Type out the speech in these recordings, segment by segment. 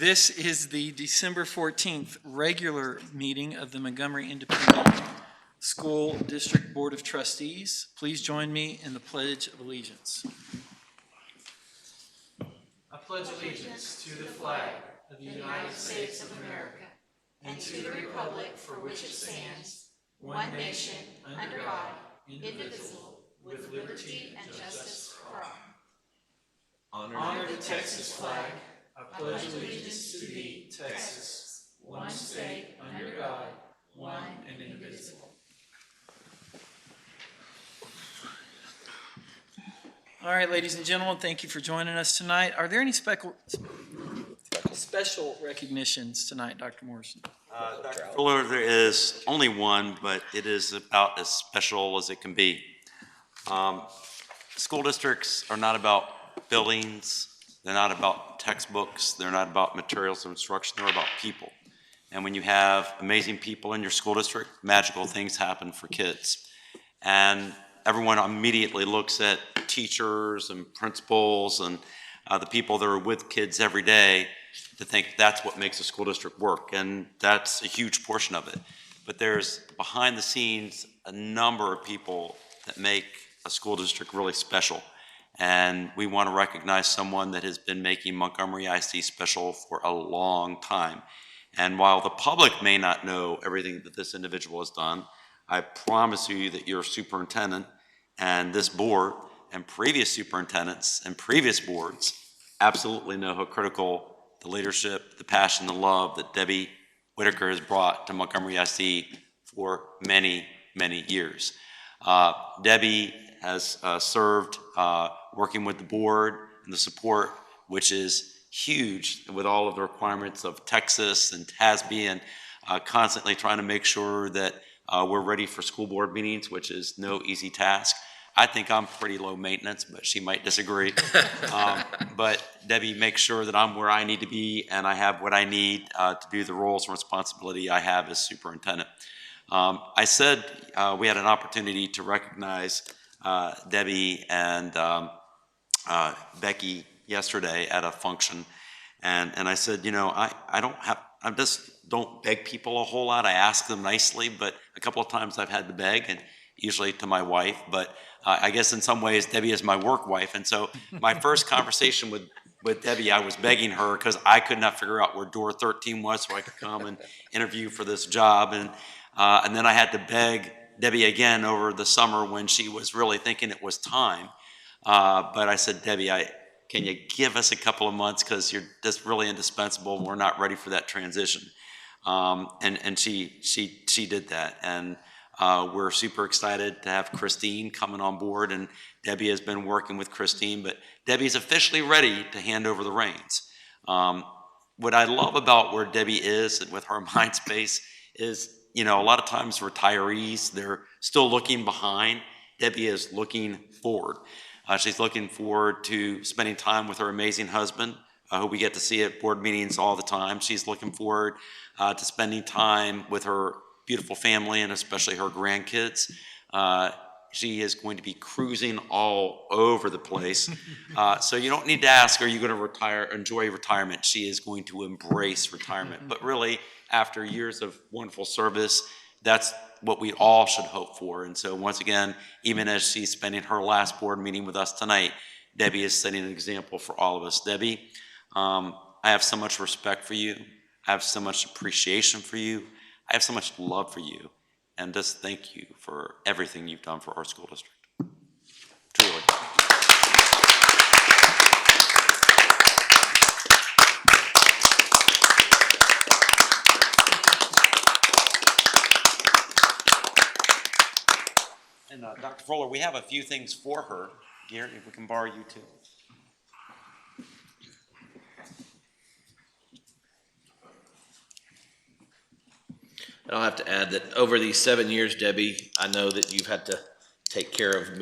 This is the December 14th regular meeting of the Montgomery Independent School District Board of Trustees. Please join me in the Pledge of Allegiance. I pledge allegiance to the flag of the United States of America and to the republic for which it stands, one nation, under God, indivisible, with liberty and justice for all. Honor the Texas flag. I pledge allegiance to thee, Texas, one state, under God, one and indivisible. All right, ladies and gentlemen, thank you for joining us tonight. Are there any special recognitions tonight, Dr. Morrison? Dr. Fuller, there is only one, but it is about as special as it can be. School districts are not about buildings. They're not about textbooks. They're not about materials of instruction. They're about people. And when you have amazing people in your school district, magical things happen for kids. And everyone immediately looks at teachers and principals and the people that are with kids every day to think that's what makes a school district work. And that's a huge portion of it. But there's behind the scenes a number of people that make a school district really special. And we want to recognize someone that has been making Montgomery ISD special for a long time. And while the public may not know everything that this individual has done, I promise you that your superintendent and this board and previous superintendents and previous boards absolutely know how critical the leadership, the passion, the love that Debbie Whitaker has brought to Montgomery ISD for many, many years. Debbie has served working with the board and the support, which is huge with all of the requirements of Texas and TASB, and constantly trying to make sure that we're ready for school board meetings, which is no easy task. I think I'm pretty low maintenance, but she might disagree. But Debbie makes sure that I'm where I need to be and I have what I need to do the roles and responsibility I have as superintendent. I said we had an opportunity to recognize Debbie and Becky yesterday at a function, and I said, you know, I just don't beg people a whole lot. I ask them nicely, but a couple of times I've had to beg, and usually to my wife. But I guess in some ways Debbie is my work wife, and so my first conversation with Debbie, I was begging her because I could not figure out where door 13 was so I could come and interview for this job, and then I had to beg Debbie again over the summer when she was really thinking it was time. But I said, Debbie, can you give us a couple of months because you're just really indispensable and we're not ready for that transition. And she did that. And we're super excited to have Christine coming on board, and Debbie has been working with Christine, but Debbie's officially ready to hand over the reins. What I love about where Debbie is and with her mind space is, you know, a lot of times retirees, they're still looking behind. Debbie is looking forward. She's looking forward to spending time with her amazing husband, who we get to see at board meetings all the time. She's looking forward to spending time with her beautiful family and especially her grandkids. She is going to be cruising all over the place. So you don't need to ask, are you going to enjoy retirement? She is going to embrace retirement. But really, after years of wonderful service, that's what we all should hope for. And so once again, even as she's spending her last board meeting with us tonight, Debbie is setting an example for all of us. Debbie, I have so much respect for you. I have so much appreciation for you. I have so much love for you. And just thank you for everything you've done for our school district. Truly. And Dr. Fuller, we have a few things for her. Gary, if we can borrow you too. I'll have to add that over these 7 years, Debbie, I know that you've had to take care of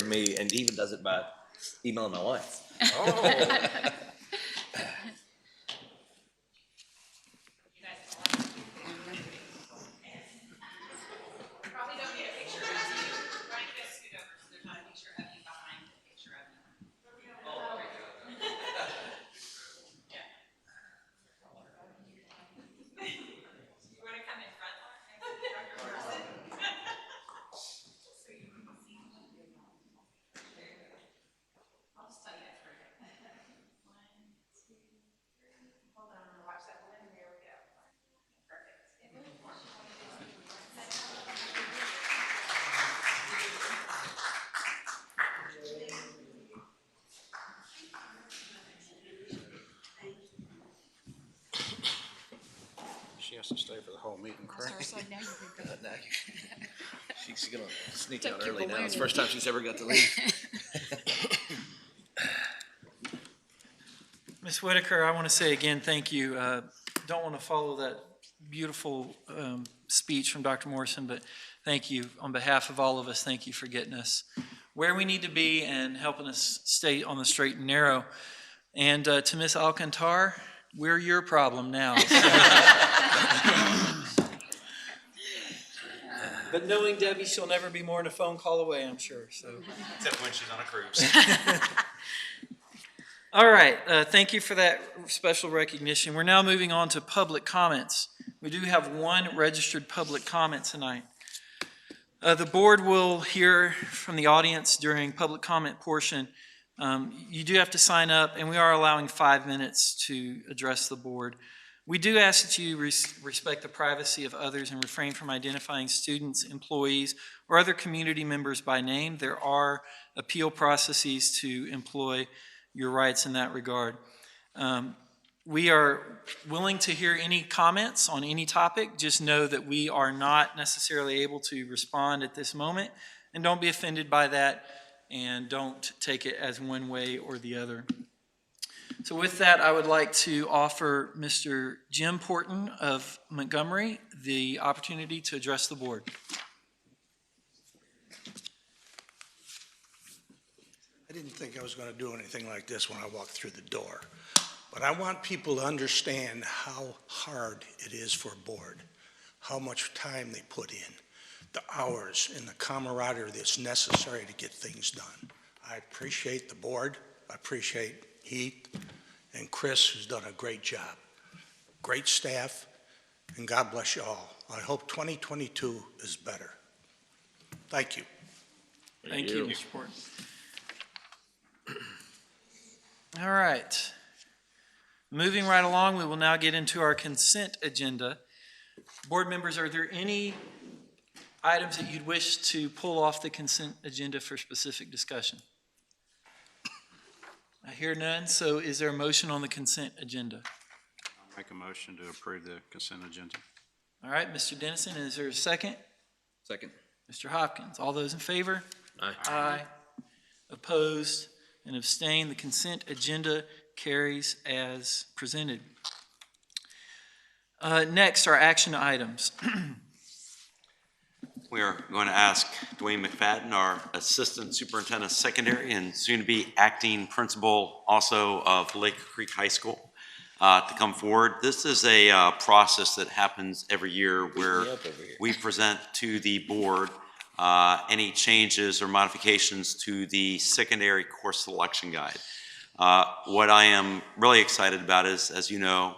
me, and even does it by emailing my wife. Oh. to stay for the whole meeting, correct? So now you can go. She's gonna sneak Don't out keep early now. It's the learning. first time she's ever got to leave. Ms. Whitaker, I want to say again, thank you. Don't want to follow that beautiful speech from Dr. Morrison, but thank you. On behalf of all of us, thank you for getting us where we need to be and helping us stay on the straight and narrow. And to Ms. Alcantar, we're your problem now. But knowing Debbie, she'll never be more than a phone call away, I'm sure. So. Except when she's on a cruise. All right, thank you for that special recognition. We're now moving on to public comments. We do have one registered public comment tonight. The board will hear from the audience during public comment portion. You do have to sign up, and we are allowing 5 minutes to address the board. We do ask that you respect the privacy of others and refrain from identifying students, employees, or other community members by name. There are appeal processes to employ your rights in that regard. We are willing to hear any comments on any topic. Just know that we are not necessarily able to respond at this moment, and don't be offended by that, and don't take it as one way or the other. So with that, I would like to offer Mr. Jim Porton of Montgomery the opportunity to address the board. I didn't think I was going to do anything like this when I walked through the door. But I want people to understand how hard it is for a board, how much time they put in, the hours and the camaraderie that's necessary to get things done. I appreciate the board. I appreciate Heath and Chris, who's done a great job. Great staff, and God bless you all. I hope 2022 is better. Thank you. Thank you, Mr. Porton. All right. Moving right along, we will now get into our consent agenda. Board members, are there any items that you'd wish to pull off the consent agenda for specific discussion? I hear none, so is there a motion on the consent agenda? I'll make a motion to approve the consent agenda. All right, Mr. Dennison, is there a second? Second. Mr. Hopkins, all those in favor? Aye. Aye. Opposed and abstained. The consent agenda carries as presented. Next, our action items. We are going to ask Dwayne McFadden, our Assistant Superintendent of Secondary and soon-to-be acting principal also of Lake Creek High School, to come forward. This is a process that happens every year where we present to the board any changes or modifications to the secondary course selection guide. What I am really excited about is, as you know,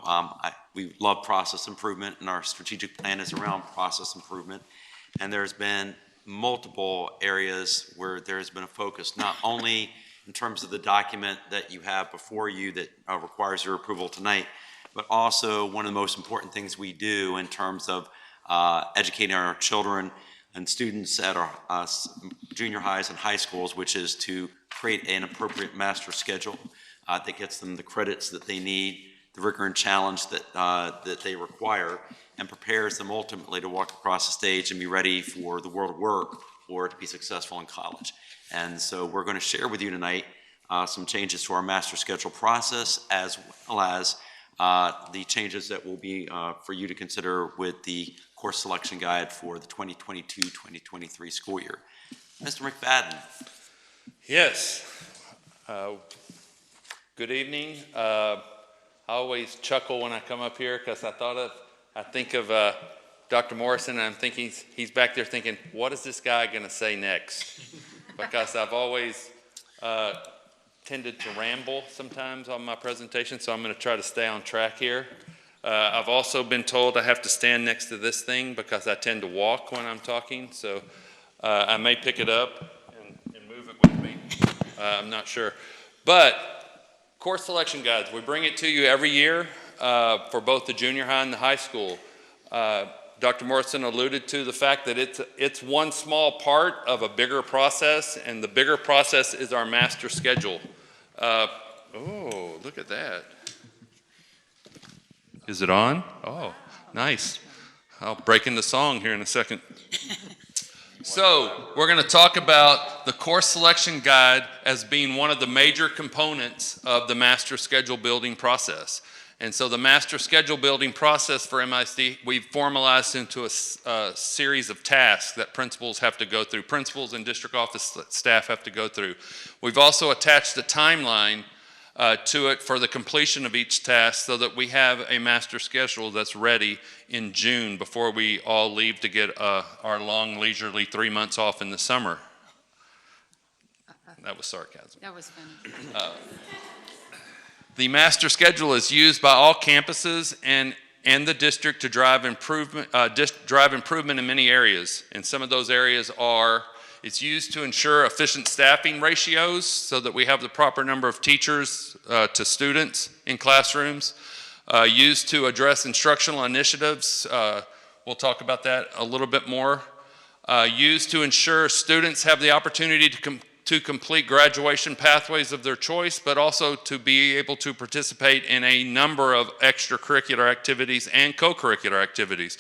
we love process improvement, and our strategic plan is around process improvement. And there's been multiple areas where there has been a focus, not only in terms of the document that you have before you that requires your approval tonight, but also one of the most important things we do in terms of educating our children and students at our junior highs and high schools, which is to create an appropriate master schedule that gets them the credits that they need, the rigor and challenge that they require, and prepares them ultimately to walk across the stage and be ready for the world of work or to be successful in college. And so we're going to share with you tonight some changes to our master schedule process, as well as the changes that will be for you to consider with the course selection guide for the 2022-2023 school year. Mr. McFadden. Yes. Good evening. I always chuckle when I come up here because I think of Dr. Morrison, and I'm thinking he's back there thinking, what is this guy going to say next? Because I've always tended to ramble sometimes on my presentation, so I'm going to try to stay on track here. I've also been told I have to stand next to this thing because I tend to walk when I'm talking, so I may pick it up and move it with me. I'm not sure. But course selection guides, we bring it to you every year for both the junior high and the high school. Dr. Morrison alluded to the fact that it's one small part of a bigger process, and the bigger process is our master schedule. Oh, look at that. Is it on? Oh, nice. I'll break into song here in a second. So we're going to talk about the course selection guide as being one of the major components of the master schedule building process. And so the master schedule building process for MISD, we've formalized into a series of tasks that principals have to go through, principals and district office staff have to go through. We've also attached a timeline to it for the completion of each task so that we have a master schedule that's ready in June before we all leave to get our long leisurely 3 months off in the summer. That was sarcasm. That was funny. The master schedule is used by all campuses and the district to drive improvement in many areas. And some of those areas are, it's used to ensure efficient staffing ratios so that we have the proper number of teachers to students in classrooms. Used to address instructional initiatives. We'll talk about that a little bit more. Used to ensure students have the opportunity to complete graduation pathways of their choice, but also to be able to participate in a number of extracurricular activities and co-curricular activities.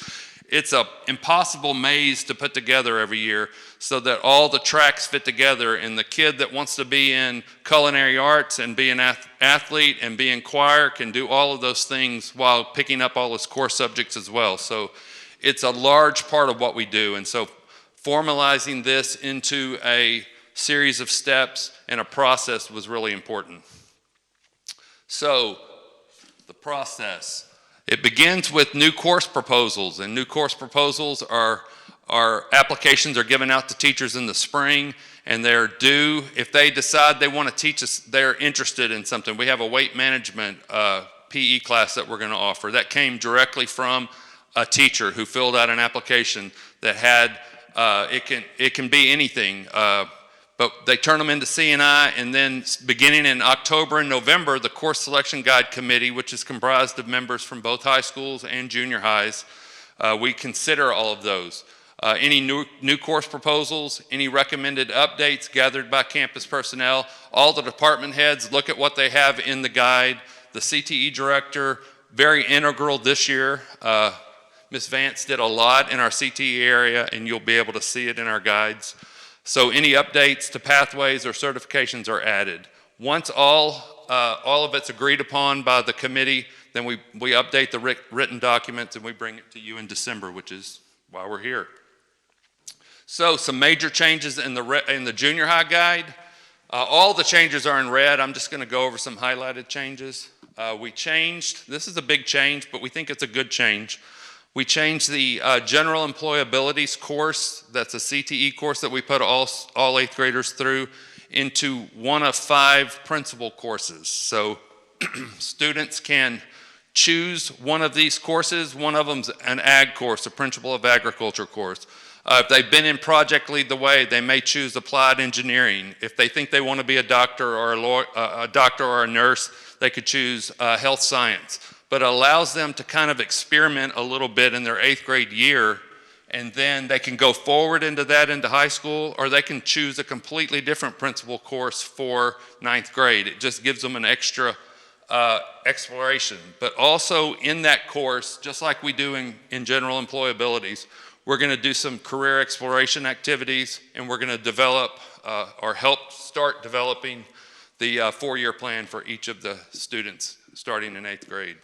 It's an impossible maze to put together every year so that all the tracks fit together, and the kid that wants to be in culinary arts and be an athlete and be in choir can do all of those things while picking up all his core subjects as well. So it's a large part of what we do, and so formalizing this into a series of steps and a process was really important. So, the process. It begins with new course proposals, and new course proposals are applications are given out to teachers in the spring, and they're due if they decide they want to teach us, they're interested in something. We have a weight management PE class that we're going to offer. That came directly from a teacher who filled out an application that had, it can be anything, but they turn them into C&I, and then beginning in October and November, the Course Selection Guide Committee, which is comprised of members from both high schools and junior highs, we consider all of those. Any new course proposals, any recommended updates gathered by campus personnel, all the department heads look at what they have in the guide. The CTE director, very integral this year. Ms. Vance did a lot in our CTE area, and you'll be able to see it in our guides. So any updates to pathways or certifications are added. Once all of it's agreed upon by the committee, then we update the written documents and we bring it to you in December, which is why we're here. So some major changes in the junior high guide. All the changes are in red. I'm just going to go over some highlighted changes. We changed, this is a big change, but we think it's a good change. We changed the general employabilities course, that's a CTE course that we put all 8th graders through, into one of 5 principal courses. So students can choose one of these courses. One of them's an ag course, a Principle of Agriculture course. If they've been in Project Lead the Way, they may choose Applied Engineering. If they think they want to be a doctor or a nurse, they could choose Health Science. But it allows them to kind of experiment a little bit in their 8th grade year, and then they can go forward into high school, or they can choose a completely different principal course for 9th grade. It just gives them an extra exploration. But also in that course, just like we do in general employabilities, we're going to do some career exploration activities, and we're going to develop or help start developing the 4-year plan for each of the students starting in 8th grade.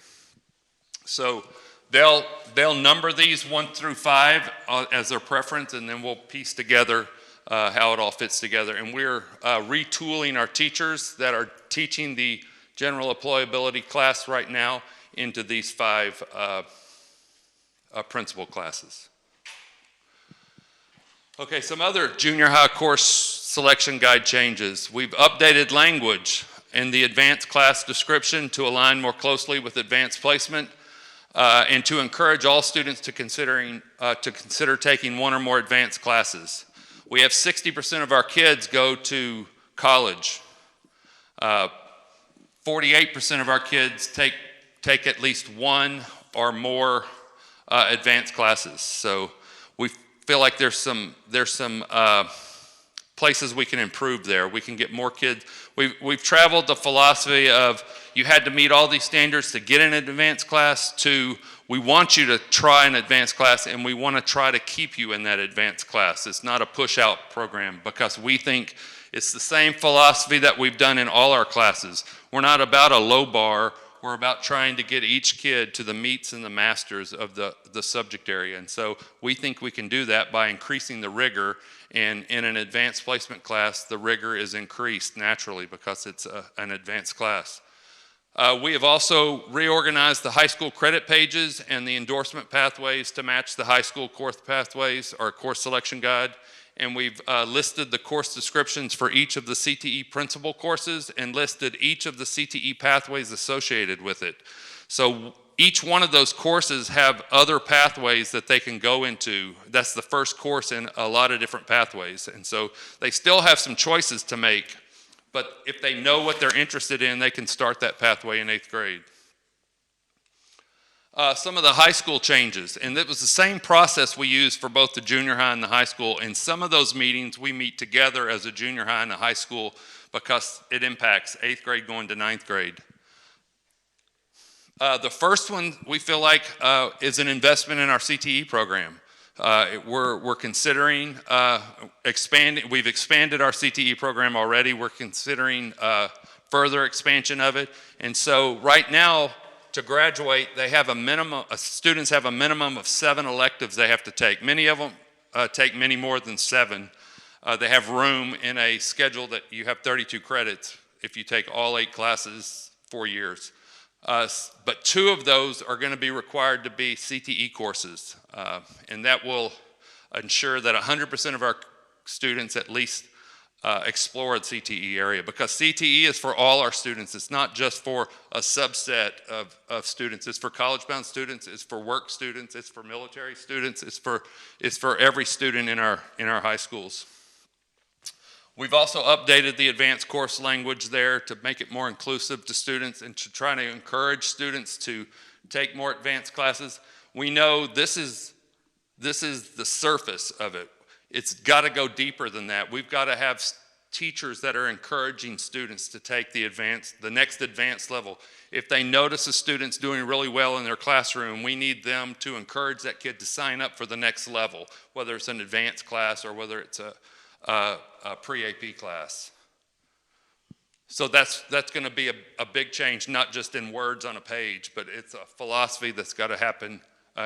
So they'll number these 1 through 5 as their preference, and then we'll piece together how it all fits together. And we're retooling our teachers that are teaching the general employability class right now into these 5 principal classes. Okay, some other junior high course selection guide changes. We've updated language in the advanced class description to align more closely with advanced placement. And to encourage all students to consider taking 1 or more advanced classes. We have 60% of our kids go to college. 48% of our kids take at least 1 or more advanced classes. So we feel like there's some places we can improve there. We can get more kids. We've traveled the philosophy of you had to meet all these standards to get in an advanced class to we want you to try an advanced class and we want to try to keep you in that advanced class. It's not a push-out program because we think it's the same philosophy that we've done in all our classes. We're not about a low bar. We're about trying to get each kid to the meets and the masters of the subject area. And so we think we can do that by increasing the rigor. And in an advanced placement class, the rigor is increased naturally because it's an advanced class. We have also reorganized the high school credit pages and the endorsement pathways to match the high school course pathways or course selection guide. And we've listed the course descriptions for each of the CTE principal courses and listed each of the CTE pathways associated with it. So each one of those courses have other pathways that they can go into. That's the first course in a lot of different pathways. And so they still have some choices to make, but if they know what they're interested in, they can start that pathway in 8th grade. Some of the high school changes, and it was the same process we used for both the junior high and the high school. In some of those meetings, we meet together as a junior high and a high school because it impacts 8th grade going to 9th grade. The first one we feel like is an investment in our CTE program. We're considering expanding. We've expanded our CTE program already. We're considering further expansion of it. And so right now, to graduate, they have a minimum. Students have a minimum of 7 electives they have to take. Many of them take many more than 7. They have room in a schedule that you have 32 credits if you take all 8 classes 4 years. But 2 of those are going to be required to be CTE courses, and that will ensure that 100% of our students at least explore the CTE area, because CTE is for all our students. It's not just for a subset of students. It's for college-bound students. It's for work students. It's for military students. It's for every student in our high schools. We've also updated the advanced course language there to make it more inclusive to students and to try to encourage students to take more advanced classes. We know this is the surface of it. It's got to go deeper than that. We've got to have teachers that are encouraging students to take the next advanced level. If they notice a student's doing really well in their classroom, we need them to encourage that kid to sign up for the next level, whether it's an advanced class or whether it's a pre-AP class. So that's going to be a big change, not just in words on a page, but it's a philosophy that's got to happen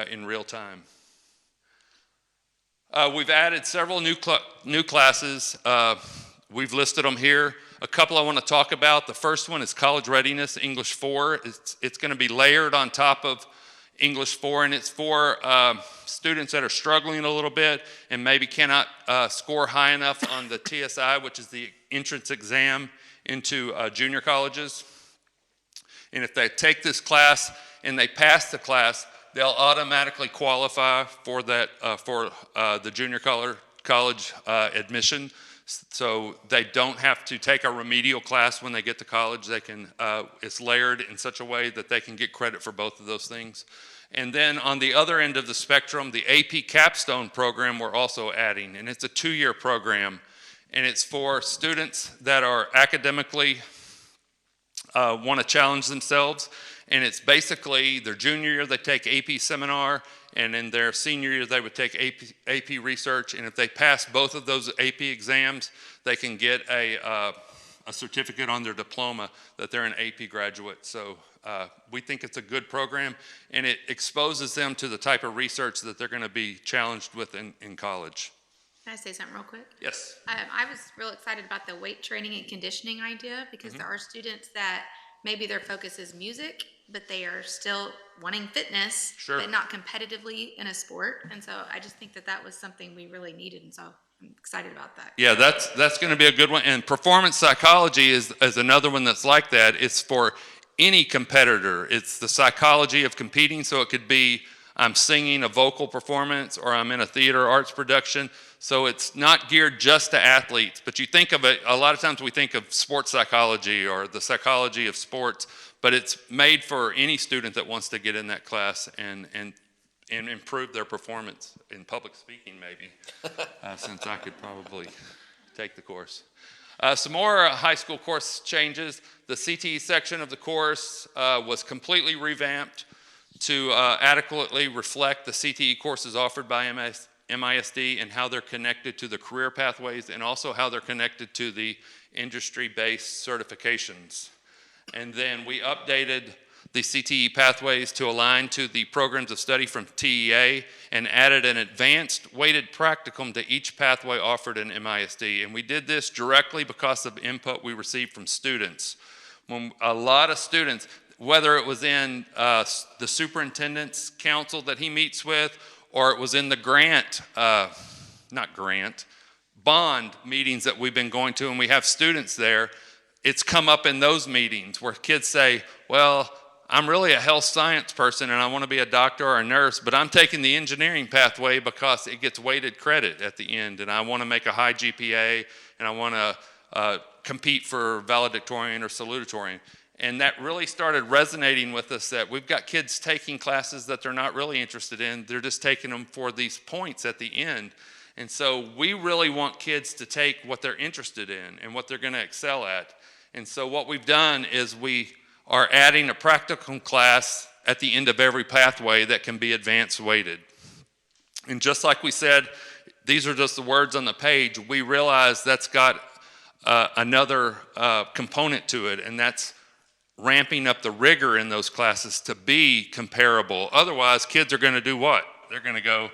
in real time. We've added several new classes. We've listed them here. A couple I want to talk about. The first one is College Readiness, English 4. It's going to be layered on top of English 4, and it's for students that are struggling a little bit and maybe cannot score high enough on the TSI, which is the entrance exam into junior colleges. And if they take this class and they pass the class, they'll automatically qualify for that for the junior college admission. So they don't have to take a remedial class when they get to college. They can. It's layered in such a way that they can get credit for both of those things. And then on the other end of the spectrum, the AP Capstone program we're also adding, and it's a 2-year program, and it's for students that are academically want to challenge themselves. And it's basically their junior year they take AP seminar, and in their senior year they would take AP research. And if they pass both of those AP exams, they can get a certificate on their diploma that they're an AP graduate. So we think it's a good program, and it exposes them to the type of research that they're going to be challenged with in college. Can I say something real quick? Yes. I was real excited about the weight training and conditioning idea, because there are students that maybe their focus is music, but they are still wanting fitness, Sure. but not competitively in a sport. And so I just think that was something we really needed. And so I'm excited about that. Yeah, that's going to be a good one. And performance psychology is another one that's like that. It's for any competitor. It's the psychology of competing. So it could be I'm singing a vocal performance or I'm in a theater arts production. So it's not geared just to athletes, but you think of it, a lot of times we think of sports psychology or the psychology of sports, but it's made for any student that wants to get in that class and improve their performance in public speaking maybe, since I could probably take the course. Some more high school course changes. The CTE section of the course was completely revamped to adequately reflect the CTE courses offered by MISD and how they're connected to the career pathways and also how they're connected to the industry-based certifications. And then we updated the CTE pathways to align to the programs of study from TEA and added an advanced weighted practicum to each pathway offered in MISD. And we did this directly because of input we received from students. When a lot of students, whether it was in the superintendent's council that he meets with, or it was in the bond meetings that we've been going to, and we have students there, it's come up in those meetings where kids say, well, I'm really a health science person and I want to be a doctor or a nurse, but I'm taking the engineering pathway because it gets weighted credit at the end, and I want to make a high GPA, and I want to compete for valedictorian or salutatorian. And that really started resonating with us, that we've got kids taking classes that they're not really interested in. They're just taking them for these points at the end. And so we really want kids to take what they're interested in and what they're going to excel at. And so what we've done is we are adding a practicum class at the end of every pathway that can be advanced weighted. And just like we said, these are just the words on the page, we realize that's got another component to it, and that's ramping up the rigor in those classes to be comparable. Otherwise, kids are going to do what? They're going to go,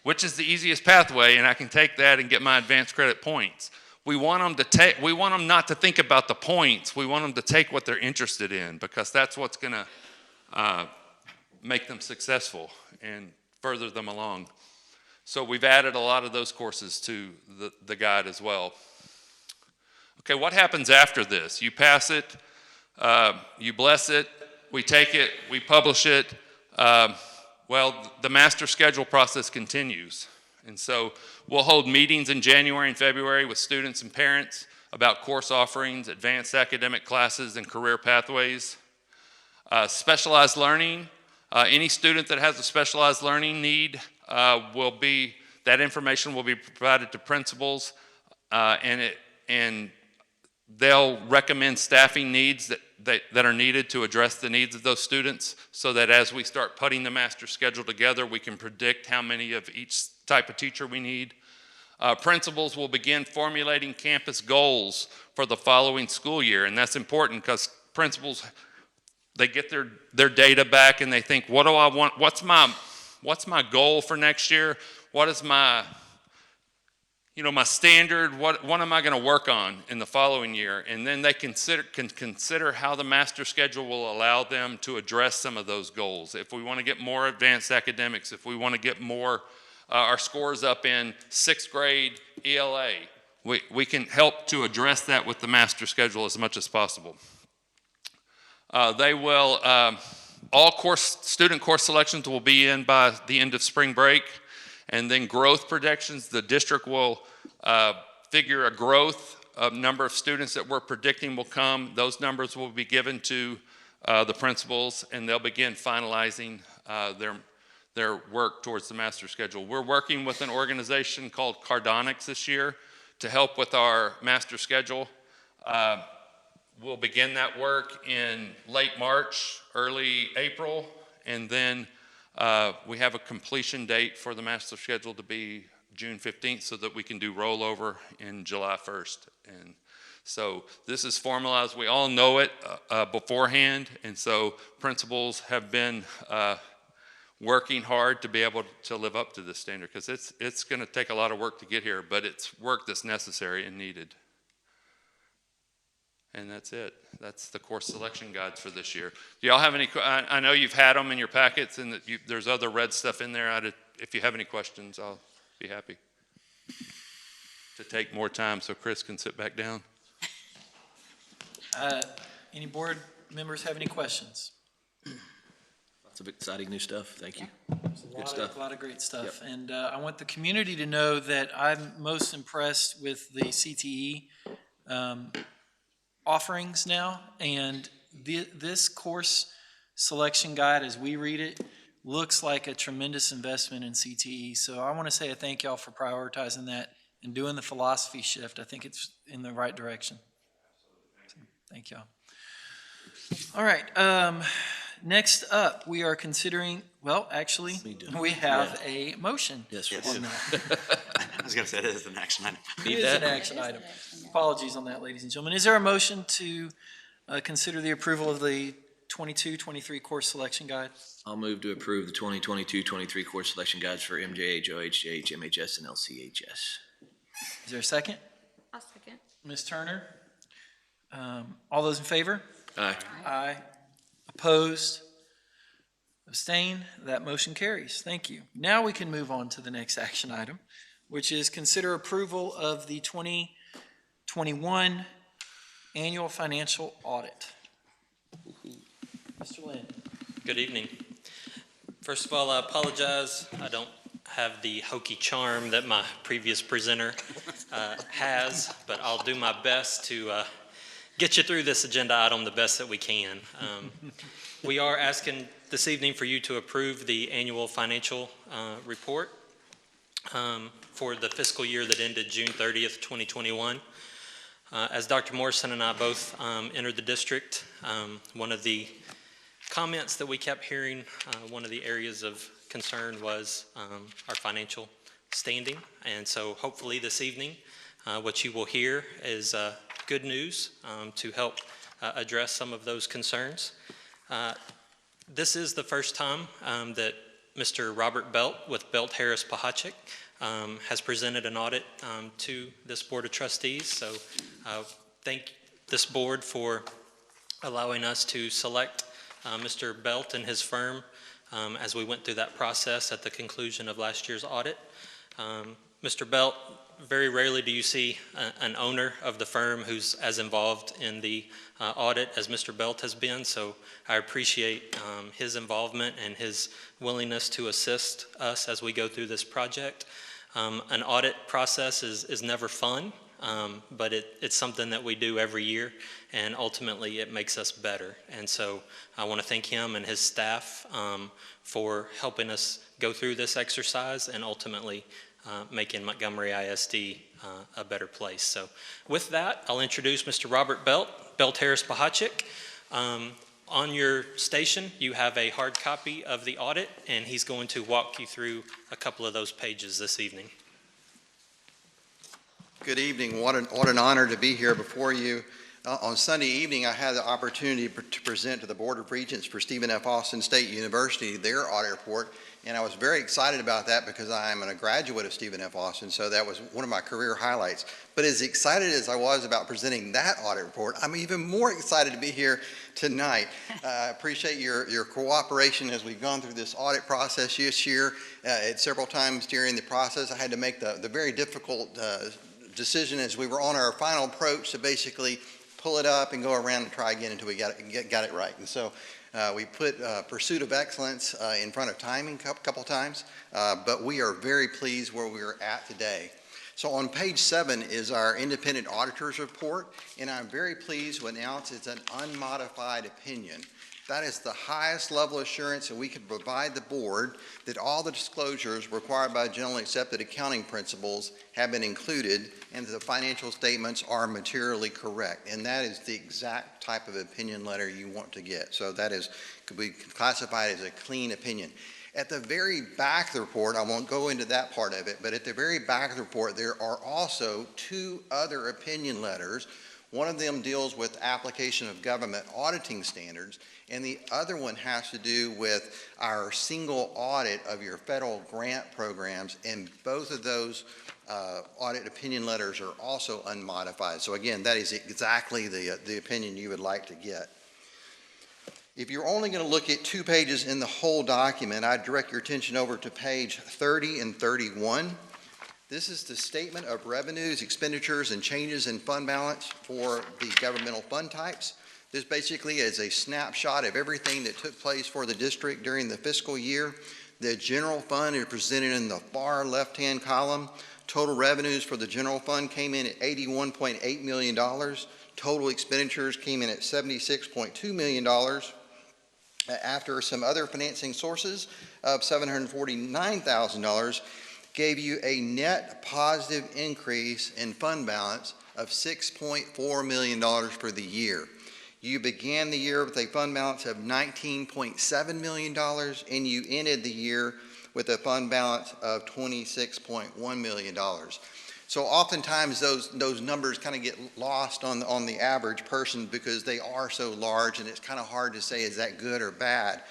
which is the easiest pathway, and I can take that and get my advanced credit points. We want them to take. We want them not to think about the points. We want them to take what they're interested in, because that's what's going to make them successful and further them along. So we've added a lot of those courses to the guide as well. Okay, what happens after this? You pass it, you bless it, we take it, we publish it. Well, the master schedule process continues. And so we'll hold meetings in January and February with students and parents about course offerings, advanced academic classes, and career pathways. Specialized learning, any student that has a specialized learning need that information will be provided to principals, and they'll recommend staffing needs that are needed to address the needs of those students, so that as we start putting the master schedule together, we can predict how many of each type of teacher we need. Principals will begin formulating campus goals for the following school year, and that's important because principals, they get their data back and they think, what do I want? What's my goal for next year? What is my standard? What am I going to work on in the following year? And then they can consider how the master schedule will allow them to address some of those goals. If we want to get more advanced academics, if we want to get more our scores up in 6th grade ELA, we can help to address that with the master schedule as much as possible. They will, all student course selections will be in by the end of spring break, and then growth projections, the district will figure a growth of number of students that we're predicting will come. Those numbers will be given to the principals, and they'll begin finalizing their work towards the master schedule. We're working with an organization called Cardonics this year to help with our master schedule. We'll begin that work in late March, early April, and then we have a completion date for the master schedule to be June 15th so that we can do rollover in July 1st. And so this is formalized. We all know it beforehand, and so principals have been working hard to be able to live up to this standard, because it's going to take a lot of work to get here, but it's work that's necessary and needed. And that's it. That's the course selection guides for this year. Do y'all have any? I know you've had them in your packets, and there's other red stuff in there. If you have any questions, I'll be happy to take more time so Chris can sit back down. Any board members have any questions? Lots of exciting new stuff. Thank you. Good stuff. A lot of great stuff. Yep. And I want the community to know that I'm most impressed with the CTE offerings now. And this course selection guide, as we read it, looks like a tremendous investment in CTE. So I want to say a thank y'all for prioritizing that and doing the philosophy shift. I think it's in the right direction. So, thank y'all. All right, next up, we are considering, well, actually, we have a motion. Yes, Yes. on that. I was gonna say, that is an action item. It is an action item. Apologies on that, ladies and gentlemen. Is there a motion to consider the approval of the 22-23 course selection guide? I'll move to approve the 2022-23 course selection guides for MJH, OHJH, MHS, and LCHS. Is there a second? I'll second. Ms. Turner? All those in favor? Aye. Aye. Opposed? Abstain? That motion carries. Thank you. Now we can move on to the next action item, which is consider approval of the 2021 annual financial audit. Mr. Lynn. Good evening. First of all, I apologize. I don't have the hokey charm that my previous presenter has, but I'll do my best to get you through this agenda item the best that we can. We are asking this evening for you to approve the annual financial report for the fiscal year that ended June 30th, 2021. As Dr. Morrison and I both entered the district, one of the comments that we kept hearing, one of the areas of concern was our financial standing. And so hopefully this evening, what you will hear is good news to help address some of those concerns. This is the first time that Mr. Robert Belt with Belt Harris Pahachik has presented an audit to this Board of Trustees. So thank this board for allowing us to select Mr. Belt and his firm as we went through that process at the conclusion of last year's audit. Mr. Belt, very rarely do you see an owner of the firm who's as involved in the audit as Mr. Belt has been, so I appreciate his involvement and his willingness to assist us as we go through this project. An audit process is never fun, but it's something that we do every year, and ultimately it makes us better. And so I want to thank him and his staff for helping us go through this exercise and ultimately making Montgomery ISD a better place. So with that, I'll introduce Mr. Robert Belt, Belt Harris Pahachik. On your station, you have a hard copy of the audit, and he's going to walk you through a couple of those pages this evening. Good evening. What an honor to be here before you. On Sunday evening, I had the opportunity to present to the Board of Regents for Stephen F. Austin State University their audit report, and I was very excited about that because I am a graduate of Stephen F. Austin, so that was one of my career highlights. But as excited as I was about presenting that audit report, I'm even more excited to be here tonight. I appreciate your cooperation as we've gone through this audit process this year. At several times during the process, I had to make the very difficult decision as we were on our final approach to basically pull it up and go around and try again until we got it right. And so we put pursuit of excellence in front of timing a couple times, but we are very pleased where we are at today. So on page 7 is our independent auditor's report, and I'm very pleased to announce it's an unmodified opinion. That is the highest level assurance that we can provide the board that all the disclosures required by generally accepted accounting principles have been included and that the financial statements are materially correct. And that is the exact type of opinion letter you want to get. So that could be classified as a clean opinion. At the very back of the report, I won't go into that part of it, but at the very back of the report, there are also 2 other opinion letters. One of them deals with application of government auditing standards, and the other one has to do with our single audit of your federal grant programs, and both of those audit opinion letters are also unmodified. So again, that is exactly the opinion you would like to get. If you're only going to look at 2 pages in the whole document, I'd direct your attention over to page 30 and 31. This is the statement of revenues, expenditures, and changes in fund balance for the governmental fund types. This basically is a snapshot of everything that took place for the district during the fiscal year. The general fund is presented in the far left-hand column. Total revenues for the general fund came in at $81.8 million. Total expenditures came in at $76.2 million. After some other financing sources of $749,000, gave you a net positive increase in fund balance of $6.4 million for the year. You began the year with a fund balance of $19.7 million, and you ended the year with a fund balance of $26.1 million. So oftentimes those numbers kind of get lost on the average person because they are so large, and it's kind of hard to say is that good or bad.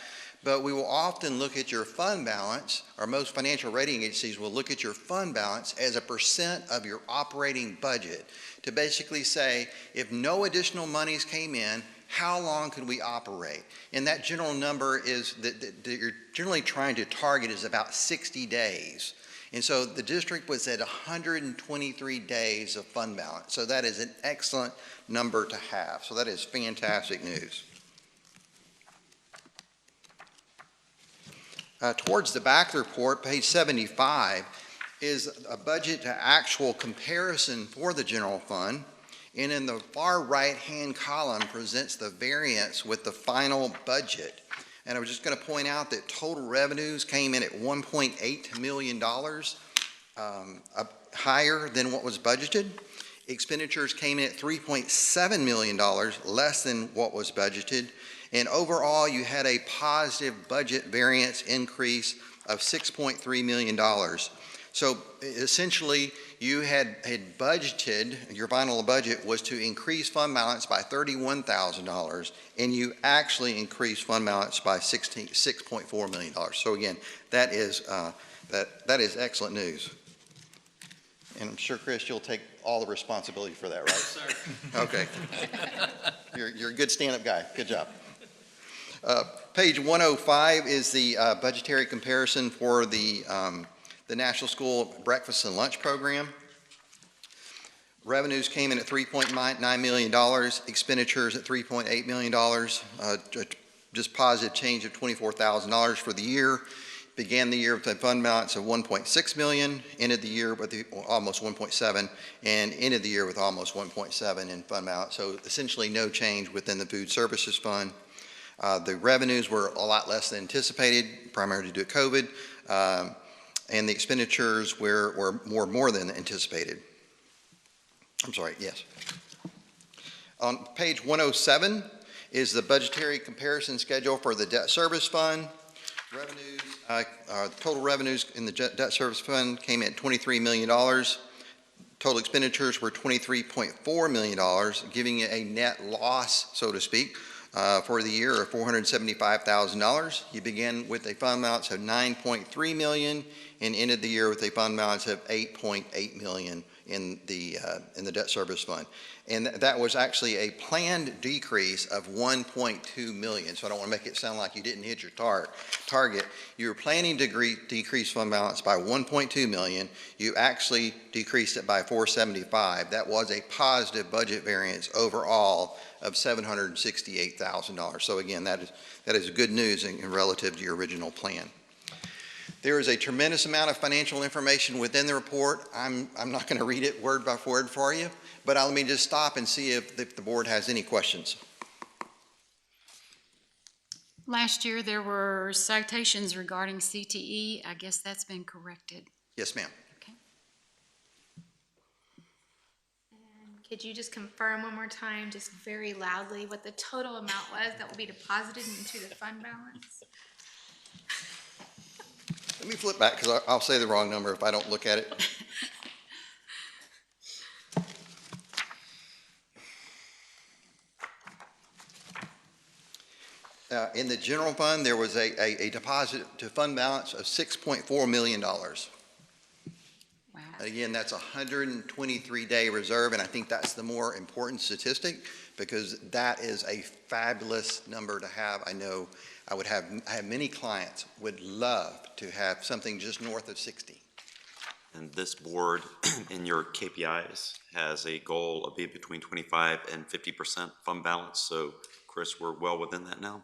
But we will often look at your fund balance, or most financial rating agencies will look at your fund balance as a percent of your operating budget to basically say, if no additional monies came in, how long could we operate? And that general number is that you're generally trying to target is about 60 days. And so the district was at 123 days of fund balance. So that is an excellent number to have. So that is fantastic news. Towards the back of the report, page 75, is a budget to actual comparison for the general fund. And in the far right-hand column presents the variance with the final budget. And I was just going to point out that total revenues came in at $1.8 million, higher than what was budgeted. Expenditures came in at $3.7 million, less than what was budgeted. And overall, you had a positive budget variance increase of $6.3 million. So essentially, you had budgeted, your final budget was to increase fund balance by $31,000, and you actually increased fund balance by $6.4 million. So again, that is excellent news. And I'm sure, Chris, you'll take all the responsibility for that, right? Yes, sir. Okay. You're a good stand-up guy. Good job. Page 105 is the budgetary comparison for the National School Breakfast and Lunch Program. Revenues came in at $3.9 million, expenditures at $3.8 million, just positive change of $24,000 for the year. Began the year with a fund balance of $1.6 million, ended the year with almost $1.7, and ended the year with almost $1.7 in fund balance. So essentially no change within the food services fund. The revenues were a lot less than anticipated, primarily due to COVID, and the expenditures were more than anticipated. I'm sorry, yes. On page 107 is the budgetary comparison schedule for the debt service fund. Revenues, total revenues in the debt service fund came in at $23 million. Total expenditures were $23.4 million, giving it a net loss, so to speak, for the year of $475,000. You began with a fund balance of $9.3 million and ended the year with a fund balance of $8.8 million in the debt service fund. And that was actually a planned decrease of $1.2 million. So I don't want to make it sound like you didn't hit your target. You were planning to decrease fund balance by $1.2 million. You actually decreased it by $475,000. That was a positive budget variance overall of $768,000. So again, that is good news in relative to your original plan. There is a tremendous amount of financial information within the report. I'm not going to read it word by word for you, but let me just stop and see if the board has any questions. Last year, there were citations regarding CTE. I guess that's been corrected. Yes, ma'am. Okay. And could you just confirm one more time, just very loudly, what the total amount was that will be deposited into the fund balance? Let me flip back because I'll say the wrong number if I don't look at it. In the general fund, there was a deposit to fund balance of $6.4 million. Wow. Again, that's a 123-day reserve, and I think that's the more important statistic because that is a fabulous number to have. I know I have many clients would love to have something just north of 60. And this board in your KPIs has a goal of being between 25 and 50% fund balance. So Chris, we're well within that now.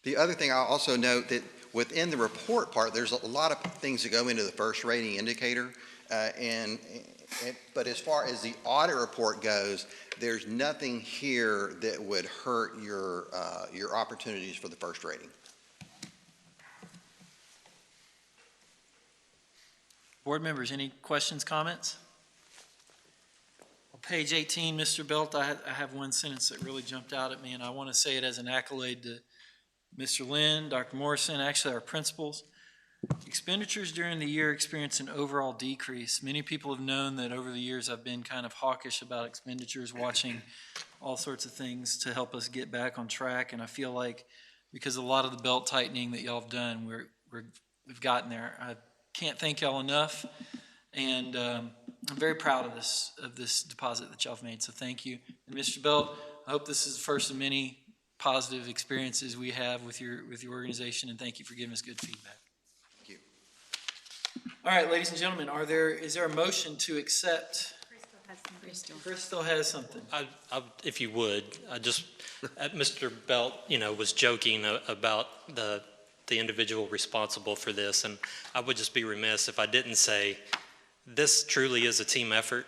The other thing I'll also note that within the report part, there's a lot of things that go into the first rating indicator. But as far as the audit report goes, there's nothing here that would hurt your opportunities for the first rating. Board members, any questions, comments? On page 18, Mr. Belt, I have one sentence that really jumped out at me, and I want to say it as an accolade to Mr. Lynn, Dr. Morrison, actually our principals. Expenditures during the year experienced an overall decrease. Many people have known that over the years I've been kind of hawkish about expenditures, watching all sorts of things to help us get back on track, and I feel like because of a lot of the belt tightening that y'all have done, we've gotten there. I can't thank y'all enough, and I'm very proud of this deposit that y'all have made, so thank you. And Mr. Belt, I hope this is the first of many positive experiences we have with your organization, and thank you for giving us good feedback. Thank you. All right, ladies and gentlemen, is there a motion to accept? Crystal has something. If you would, Mr. Belt, was joking about the individual responsible for this, and I would just be remiss if I didn't say this truly is a team effort.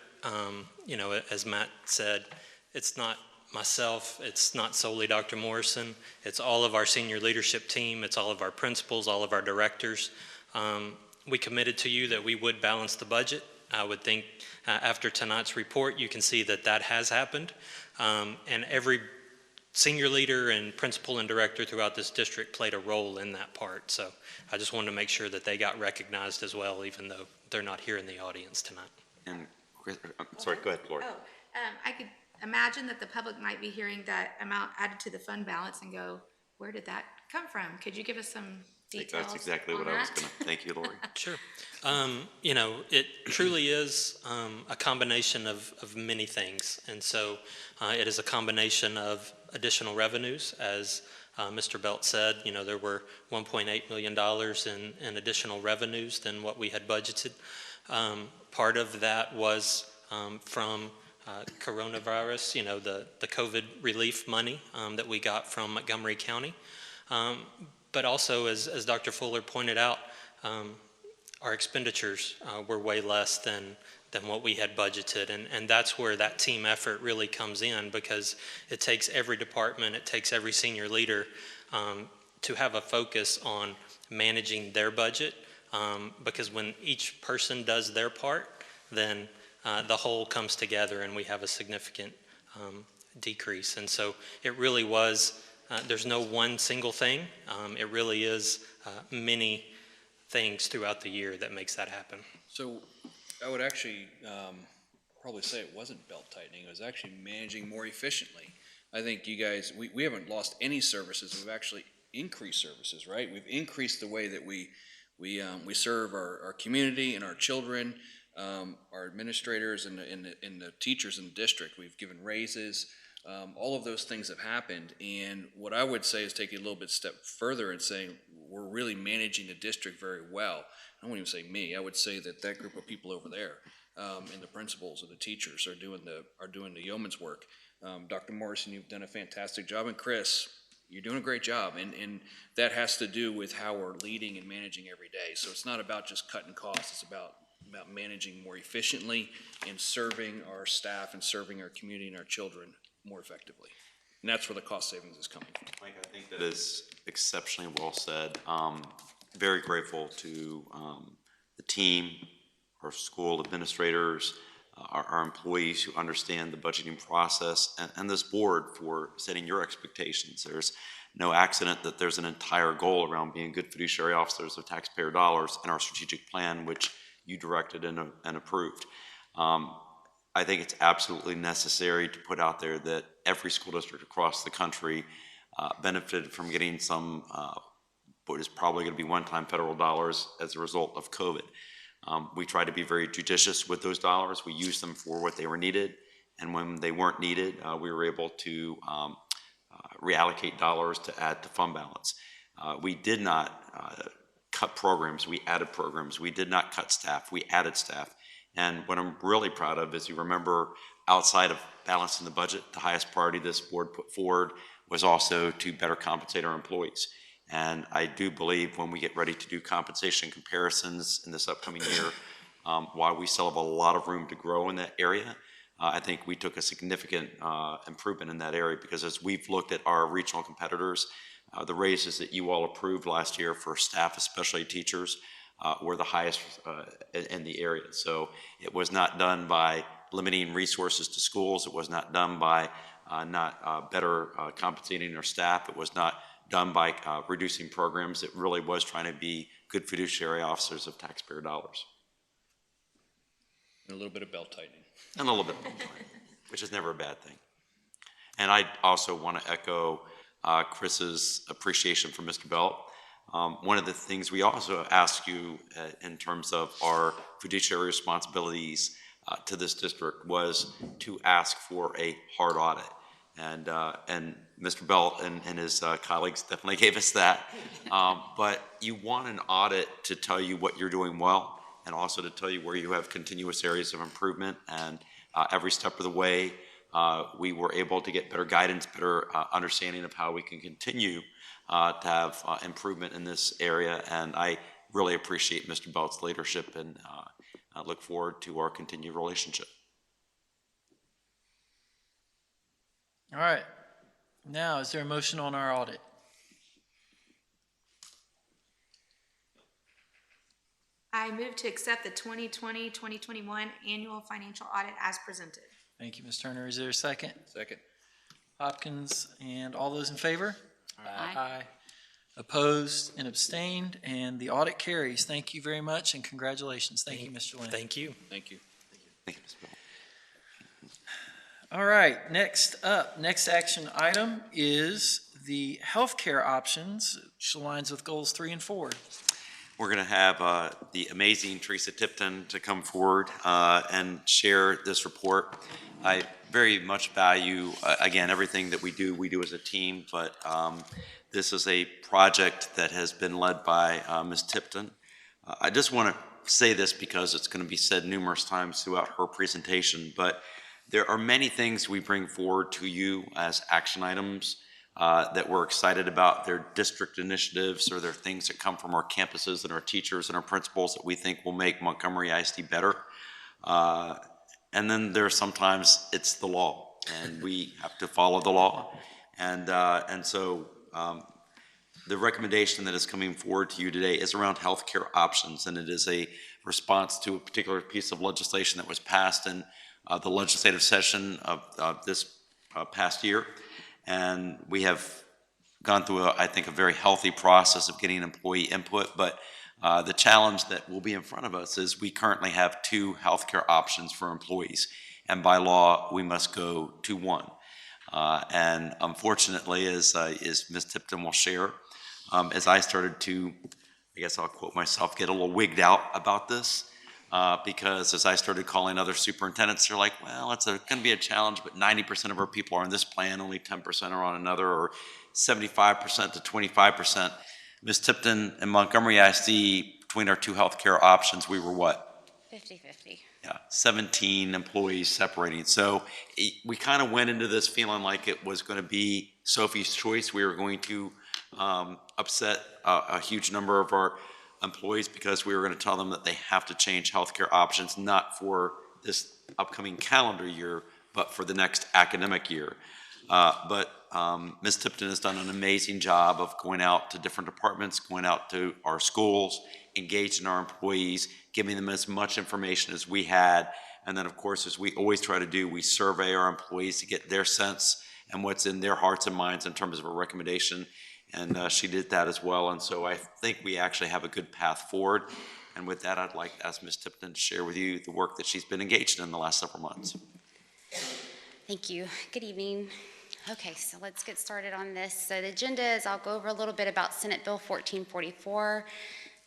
As Matt said, it's not myself, it's not solely Dr. Morrison, it's all of our senior leadership team, it's all of our principals, all of our directors. We committed to you that we would balance the budget. I would think after tonight's report, you can see that has happened. And every senior leader and principal and director throughout this district played a role in that part. So I just wanted to make sure that they got recognized as well, even though they're not here in the audience tonight. And, I'm sorry, go ahead, Lori. I could imagine that the public might be hearing that amount added to the fund balance and go, where did that come from? Could you give us some details? That's exactly what I was going to, thank you, Lori. Sure. It truly is a combination of many things. And so it is a combination of additional revenues. As Mr. Belt said, there were $1.8 million in additional revenues than what we had budgeted. Part of that was from coronavirus, the COVID relief money that we got from Montgomery County. But also, as Dr. Fuller pointed out, our expenditures were way less than what we had budgeted. And that's where that team effort really comes in, because it takes every department, it takes every senior leader to have a focus on managing their budget. Because when each person does their part, then the whole comes together and we have a significant decrease. And so it really was, there's no one single thing. It really is many things throughout the year that makes that happen. So I would actually probably say it wasn't belt tightening. It was actually managing more efficiently. I think you guys, we haven't lost any services. We've actually increased services, right? We've increased the way that we serve our community and our children, our administrators and the teachers in the district. We've given raises. All of those things have happened, and what I would say is taking a little bit step further and saying we're really managing the district very well. I wouldn't even say me. I would say that group of people over there, and the principals and the teachers are doing the yeoman's work. Dr. Morrison, you've done a fantastic job, and Chris, you're doing a great job, and that has to do with how we're leading and managing every day. So it's not about just cutting costs. It's about managing more efficiently and serving our staff and serving our community and our children more effectively. And that's where the cost savings is coming from. Mike, I think that is exceptionally well said. Very grateful to the team, our school administrators, our employees who understand the budgeting process, and this board for setting your expectations. There's no accident that there's an entire goal around being good fiduciary officers of taxpayer dollars in our strategic plan, which you directed and approved. I think it's absolutely necessary to put out there that every school district across the country benefited from getting some what is probably going to be one-time federal dollars as a result of COVID. We try to be very judicious with those dollars. We use them for what they were needed, and when they weren't needed, we were able to reallocate dollars to add to fund balance. We did not cut programs, we added programs. We did not cut staff, we added staff. And what I'm really proud of is, you remember, outside of balancing the budget, the highest priority this board put forward was also to better compensate our employees. And I do believe when we get ready to do compensation comparisons in this upcoming year, while we still have a lot of room to grow in that area, I think we took a significant improvement in that area, because as we've looked at our regional competitors, the raises that you all approved last year for staff, especially teachers, were the highest in the area. So it was not done by limiting resources to schools. It was not done by not better compensating their staff. It was not done by reducing programs. It really was trying to be good fiduciary officers of taxpayer dollars. And a little bit of belt tightening. And a little bit, which is never a bad thing. And I also want to echo Chris's appreciation for Mr. Belt. One of the things we also ask you in terms of our fiduciary responsibilities to this district was to ask for a hard audit. And Mr. Belt and his colleagues definitely gave us that. But you want an audit to tell you what you're doing well, and also to tell you where you have continuous areas of improvement. And every step of the way, we were able to get better guidance, better understanding of how we can continue to have improvement in this area. And I really appreciate Mr. Belt's leadership, and I look forward to our continued relationship. All right. Now, is there a motion on our audit? I move to accept the 2020-2021 annual financial audit as presented. Thank you, Ms. Turner. Is there a second? Second. Hopkins, and all those in favor? Aye. Opposed and abstained, and the audit carries. Thank you very much, and congratulations. Thank you, Mr. Lynn. Thank you. Thank you. Thank you, Mr. Belt. All right, next up, next action item is the healthcare options, which aligns with goals 3 and 4. We're going to have the amazing Teresa Tipton to come forward and share this report. I very much value, again, everything that we do as a team, but this is a project that has been led by Ms. Tipton. I just want to say this because it's going to be said numerous times throughout her presentation, but there are many things we bring forward to you as action items that we're excited about. They're district initiatives, or they're things that come from our campuses and our teachers and our principals that we think will make Montgomery ISD better. And then there's sometimes it's the law, and we have to follow the law. And so the recommendation that is coming forward to you today is around healthcare options, and it is a response to a particular piece of legislation that was passed in the legislative session of this past year. And we have gone through, I think, a very healthy process of getting employee input. But the challenge that will be in front of us is we currently have 2 healthcare options for employees. And by law, we must go to 1. And unfortunately, as Ms. Tipton will share, as I started to, I guess I'll quote myself, get a little wigged out about this, because as I started calling other superintendents, they're like, well, it's going to be a challenge, but 90% of our people are on this plan, only 10% are on another, or 75% to 25%. Ms. Tipton and Montgomery ISD, between our 2 healthcare options, we were what? 50-50. Yeah, 17 employees separating. So we kind of went into this feeling like it was going to be Sophie's choice. We were going to upset a huge number of our employees because we were going to tell them that they have to change healthcare options, not for this upcoming calendar year, but for the next academic year. But Ms. Tipton has done an amazing job of going out to different departments, going out to our schools, engaging our employees, giving them as much information as we had. And then, of course, as we always try to do, we survey our employees to get their sense and what's in their hearts and minds in terms of a recommendation. And she did that as well. And so I think we actually have a good path forward. And with that, I'd like to ask Ms. Tipton to share with you the work that she's been engaged in the last several months. Thank you. Good evening. Okay, so let's get started on this. So the agenda is I'll go over a little bit about Senate Bill 1444,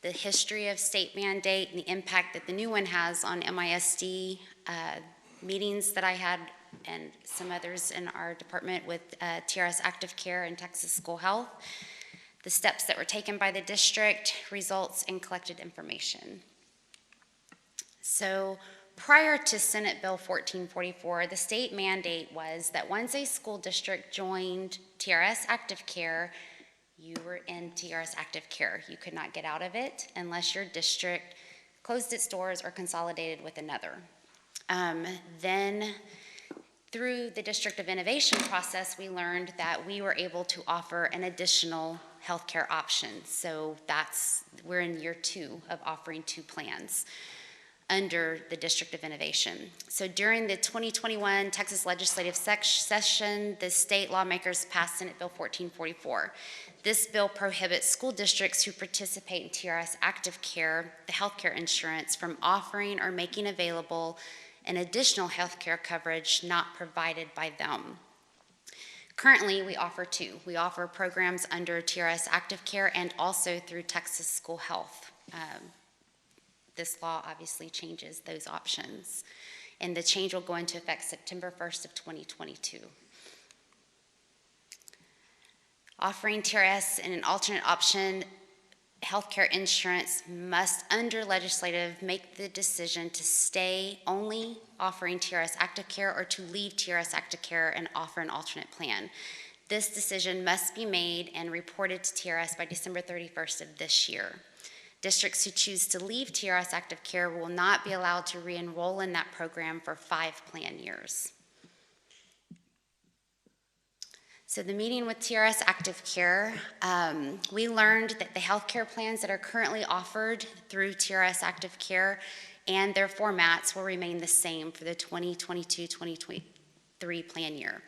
the history of state mandate and the impact that the new one has on MISD, meetings that I had and some others in our department with TRS Active Care and Texas School Health, the steps that were taken by the district, results, and collected information. So prior to Senate Bill 1444, the state mandate was that once a school district joined TRS Active Care, you were in TRS Active Care. You could not get out of it unless your district closed its doors or consolidated with another. Then through the District of Innovation process, we learned that we were able to offer an additional healthcare options. So we're in year 2 of offering 2 plans under the District of Innovation. So during the 2021 Texas legislative session, the state lawmakers passed Senate Bill 1444. This bill prohibits school districts who participate in TRS Active Care, the healthcare insurance, from offering or making available an additional healthcare coverage not provided by them. Currently, we offer 2. We offer programs under TRS Active Care and also through Texas School Health. This law obviously changes those options, and the change will go into effect September 1st of 2022. Offering TRS and an alternate option healthcare insurance must, under legislative, make the decision to stay only offering TRS Active Care or to leave TRS Active Care and offer an alternate plan. This decision must be made and reported to TRS by December 31st of this year. Districts who choose to leave TRS Active Care will not be allowed to re-enroll in that program for 5 plan years. So the meeting with TRS Active Care, we learned that the healthcare plans that are currently offered through TRS Active Care and their formats will remain the same for the 2022-2023 plan year.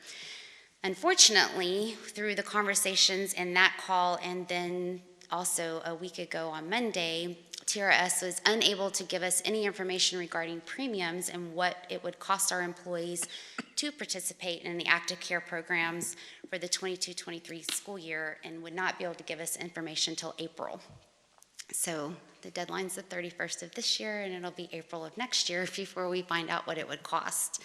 Unfortunately, through the conversations in that call and then also a week ago on Monday, TRS was unable to give us any information regarding premiums and what it would cost our employees to participate in the active care programs for the 22-23 school year, and would not be able to give us information until April. So the deadline's the 31st of this year, and it'll be April of next year before we find out what it would cost.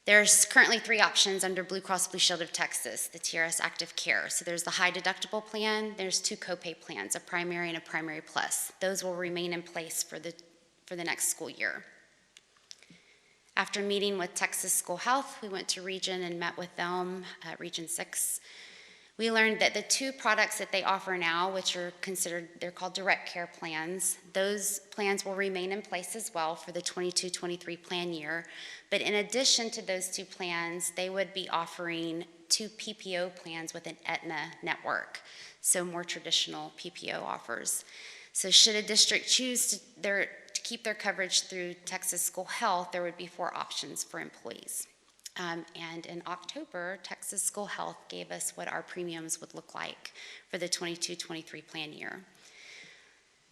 There's currently 3 options under Blue Cross Blue Shield of Texas, the TRS Active Care. So there's the high deductible plan, there's 2 copay plans, a primary and a primary plus. Those will remain in place for the next school year. After meeting with Texas School Health, we went to Region and met with them at Region 6. We learned that the 2 products that they offer now, which are considered, they're called direct care plans, those plans will remain in place as well for the 22-23 plan year. But in addition to those 2 plans, they would be offering 2 PPO plans with an Aetna network, so more traditional PPO offers. So should a district choose to keep their coverage through Texas School Health, there would be 4 options for employees. And in October, Texas School Health gave us what our premiums would look like for the 22-23 plan year.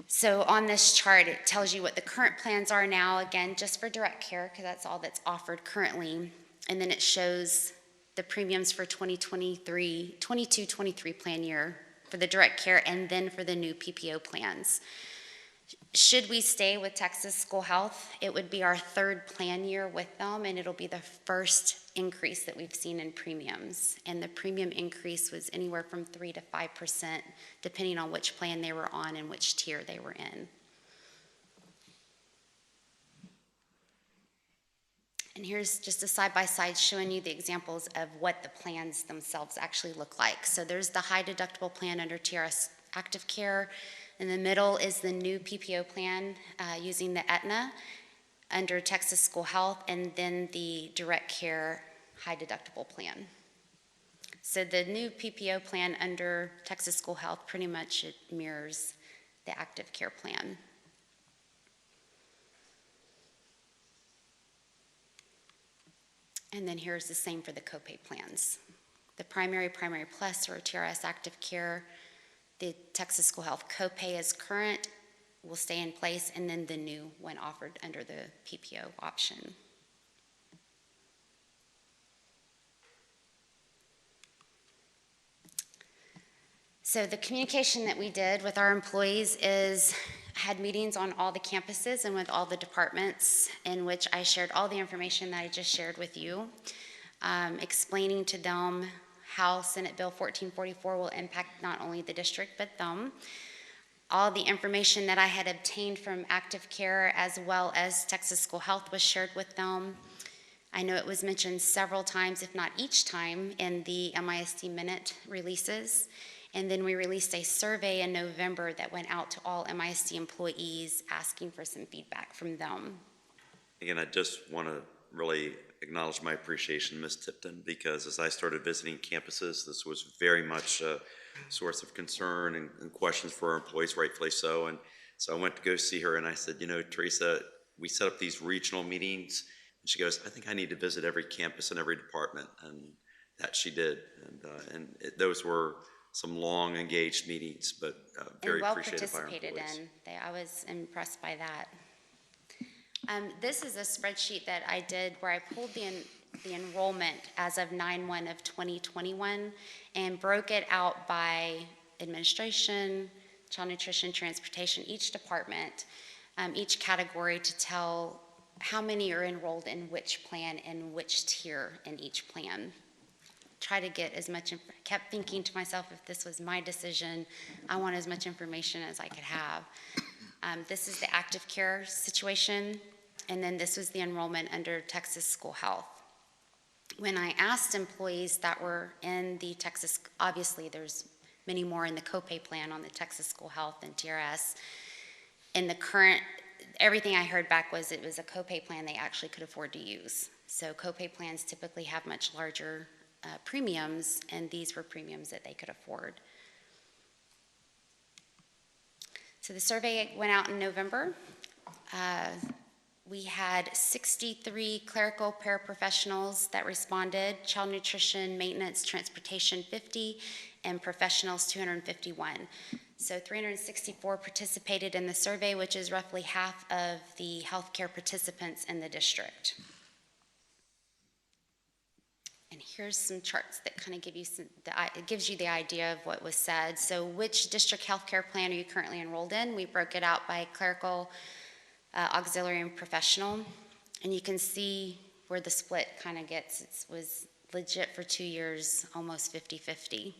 So on this chart, it tells you what the current plans are now, again, just for direct care, because that's all that's offered currently. And then it shows the premiums for 22-23 plan year for the direct care, and then for the new PPO plans. Should we stay with Texas School Health, it would be our 3rd plan year with them, and it'll be the first increase that we've seen in premiums. And the premium increase was anywhere from 3 to 5%, depending on which plan they were on and which tier they were in. And here's just a side-by-side showing you the examples of what the plans themselves actually look like. So there's the high deductible plan under TRS Active Care. In the middle is the new PPO plan using the Aetna under Texas School Health, and then the direct care high deductible plan. So the new PPO plan under Texas School Health pretty much it mirrors the active care plan. And then here's the same for the copay plans. The primary plus, or TRS Active Care, the Texas School Health copay is current, will stay in place, and then the new when offered under the PPO option. So the communication that we did with our employees had meetings on all the campuses and with all the departments, in which I shared all the information that I just shared with you, explaining to them how Senate Bill 1444 will impact not only the district but them. All the information that I had obtained from Active Care as well as Texas School Health was shared with them. I know it was mentioned several times, if not each time, in the MISD minute releases. And then we released a survey in November that went out to all MISD employees asking for some feedback from them. Again, I just want to really acknowledge my appreciation, Ms. Tipton, because as I started visiting campuses, this was very much source of concern and questions for our employees, rightfully so. And so I went to go see her, and I said, you know, Teresa, we set up these regional meetings. And she goes, I think I need to visit every campus and every department. And that she did. Those were some long engaged meetings, but very appreciated by our employees. And well participated in. I was impressed by that. This is a spreadsheet that I did where I pulled the enrollment as of 9/1 of 2021 and broke it out by administration, child nutrition, transportation, each department, each category to tell how many are enrolled in which plan and which tier in each plan. Try to get as much, kept thinking to myself, if this was my decision, I want as much information as I could have. This is the active care situation, and then this was the enrollment under Texas School Health. When I asked employees that were in the Texas, obviously there's many more in the copay plan on the Texas School Health and TRS. In the current, everything I heard back was it was a copay plan they actually could afford to use. So copay plans typically have much larger premiums, and these were premiums that they could afford. So the survey went out in November. We had 63 clerical paraprofessionals that responded, child nutrition, maintenance, transportation 50, and professionals 251. So 364 participated in the survey, which is roughly half of the healthcare participants in the district. And here's some charts that kind of give you it gives you the idea of what was said. So which district healthcare plan are you currently enrolled in? We broke it out by clerical, auxiliary, and professional. And you can see where the split kind of gets. It was legit for 2 years, almost 50-50.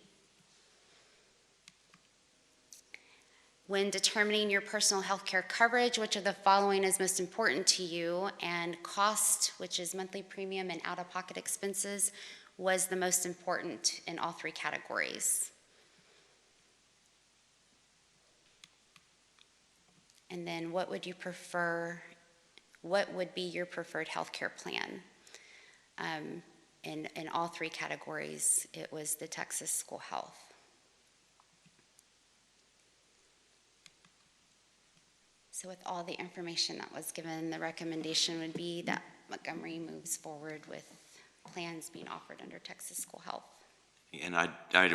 When determining your personal health care coverage, which of the following is most important to you, and cost, which is monthly premium and out-of-pocket expenses, was the most important in all three categories. And then what would you prefer, what would be your preferred health care plan? In all three categories, it was the Texas School Health. So with all the information that was given, the recommendation would be that Montgomery moves forward with plans being offered under Texas School Health. And I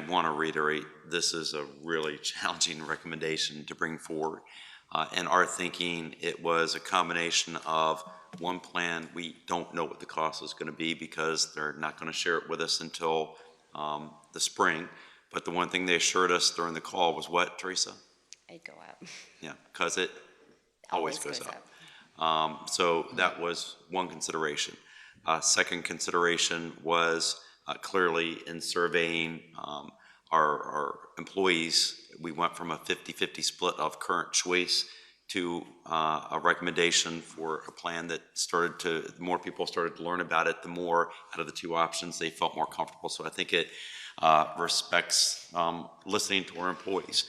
want to reiterate, this is a really challenging recommendation to bring forward. In our thinking, it was a combination of one plan. We don't know what the cost is going to be because they're not going to share it with us until the spring. But the one thing they assured us during the call was what, Teresa? It'd go up. Yeah, because it always goes up. So that was one consideration. Second consideration was clearly in surveying our employees, we went from a 50-50 split of current choice to a recommendation for a plan that the more people started to learn about it, the more out of the two options they felt more comfortable. So I think it respects listening to our employees.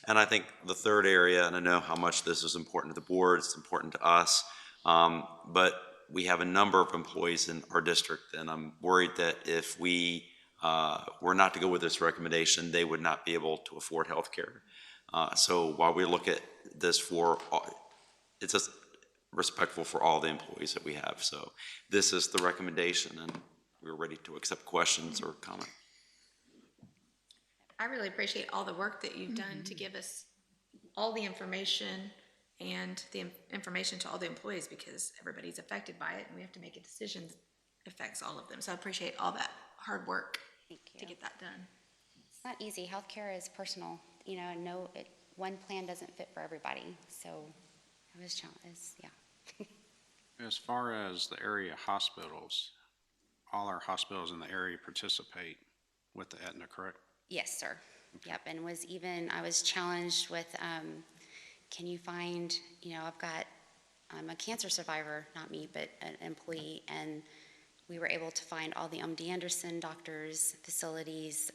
And I think the third area, and I know how much this is important to the board, it's important to us, but we have a number of employees in our district, and I'm worried that if we were not to go with this recommendation, they would not be able to afford health care. So while we look at this it's just respectful for all the employees that we have. So this is the recommendation, and we're ready to accept questions or comment. I really appreciate all the work that you've done to give us all the information and the information to all the employees, because everybody's affected by it and we have to make a decision that affects all of them. So I appreciate all that hard work to get that done. It's not easy. Healthcare is personal, you know, and one plan doesn't fit for everybody. So it was challenging, yeah. As far as the area hospitals, all our hospitals in the area participate with the Aetna, correct? Yes, sir. Okay. Yep, and I was challenged with, can you find, I've got, I'm a cancer survivor, not me, but an employee, and we were able to find all the MD Anderson doctors, facilities,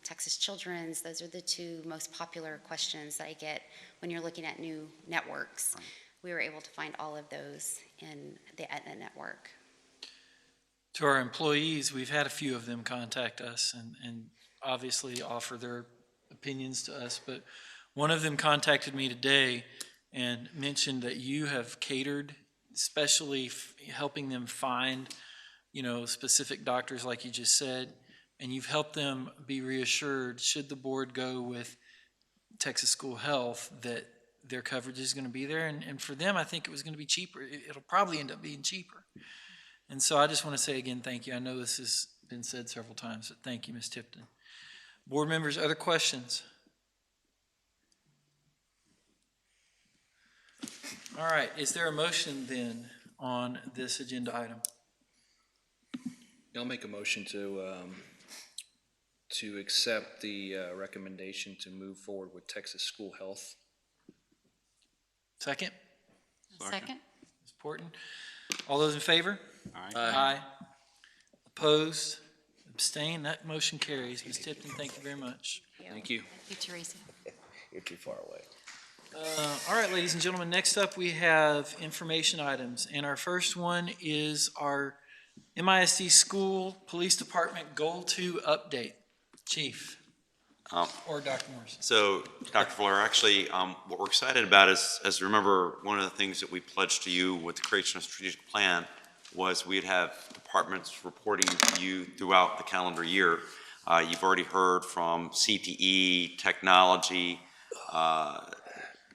Texas Children's. Those are the two most popular questions that I get when you're looking at new networks. Right. We were able to find all of those in the Aetna network. To our employees, we've had a few of them contact us, and obviously offer their opinions to us, but one of them contacted me today and mentioned that you have catered, especially helping them find, specific doctors like you just said, and you've helped them be reassured, should the board go with Texas School Health, that their coverage is going to be there. And for them, I think it was going to be cheaper. It'll probably end up being cheaper. And so I just want to say again, thank you. I know this has been said several times, but thank you, Ms. Tipton. Board members, other questions? All right, is there a motion then on this agenda item? I'll make a motion to accept the recommendation to move forward with Texas School Health. Second? Second? Ms. Porton? All those in favor? Aye. Aye. Opposed? Abstain? That motion carries. Ms. Tipton, thank you very much. Thank you. Thank you, Teresa. You're too far away. All right, ladies and gentlemen, next up we have information items. And our first one is our MISD School Police Department Goal 2 update. Chief. Or Dr. Morris. So, Dr. Fuller, actually, what we're excited about is, as you remember, one of the things that we pledged to you with the creation of a strategic plan was we'd have departments reporting to you throughout the calendar year. You've already heard from CTE, technology.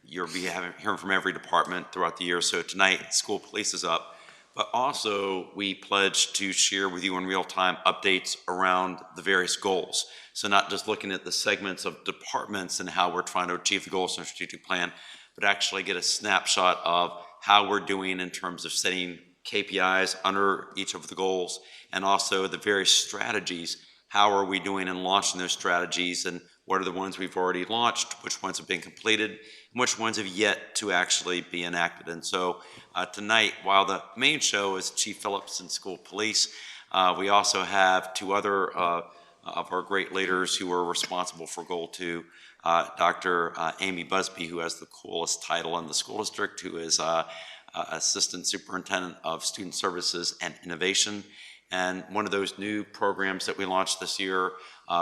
You'll be hearing from every department throughout the year. So tonight, school police is up. But also, we pledge to share with you in real time updates around the various goals. So not just looking at the segments of departments and how we're trying to achieve the goals in our strategic plan, but actually get a snapshot of how we're doing in terms of setting KPIs under each of the goals, and also the various strategies. How are we doing in launching those strategies, and what are the ones we've already launched, which ones have been completed, and which ones have yet to actually be enacted. And so tonight, while the main show is Chief Phillips and School Police, we also have two other of our great leaders who are responsible for Goal 2, Dr. Amy Busby, who has the coolest title in the school district, who is Assistant Superintendent of Student Services and Innovation. And one of those new programs that we launched this year,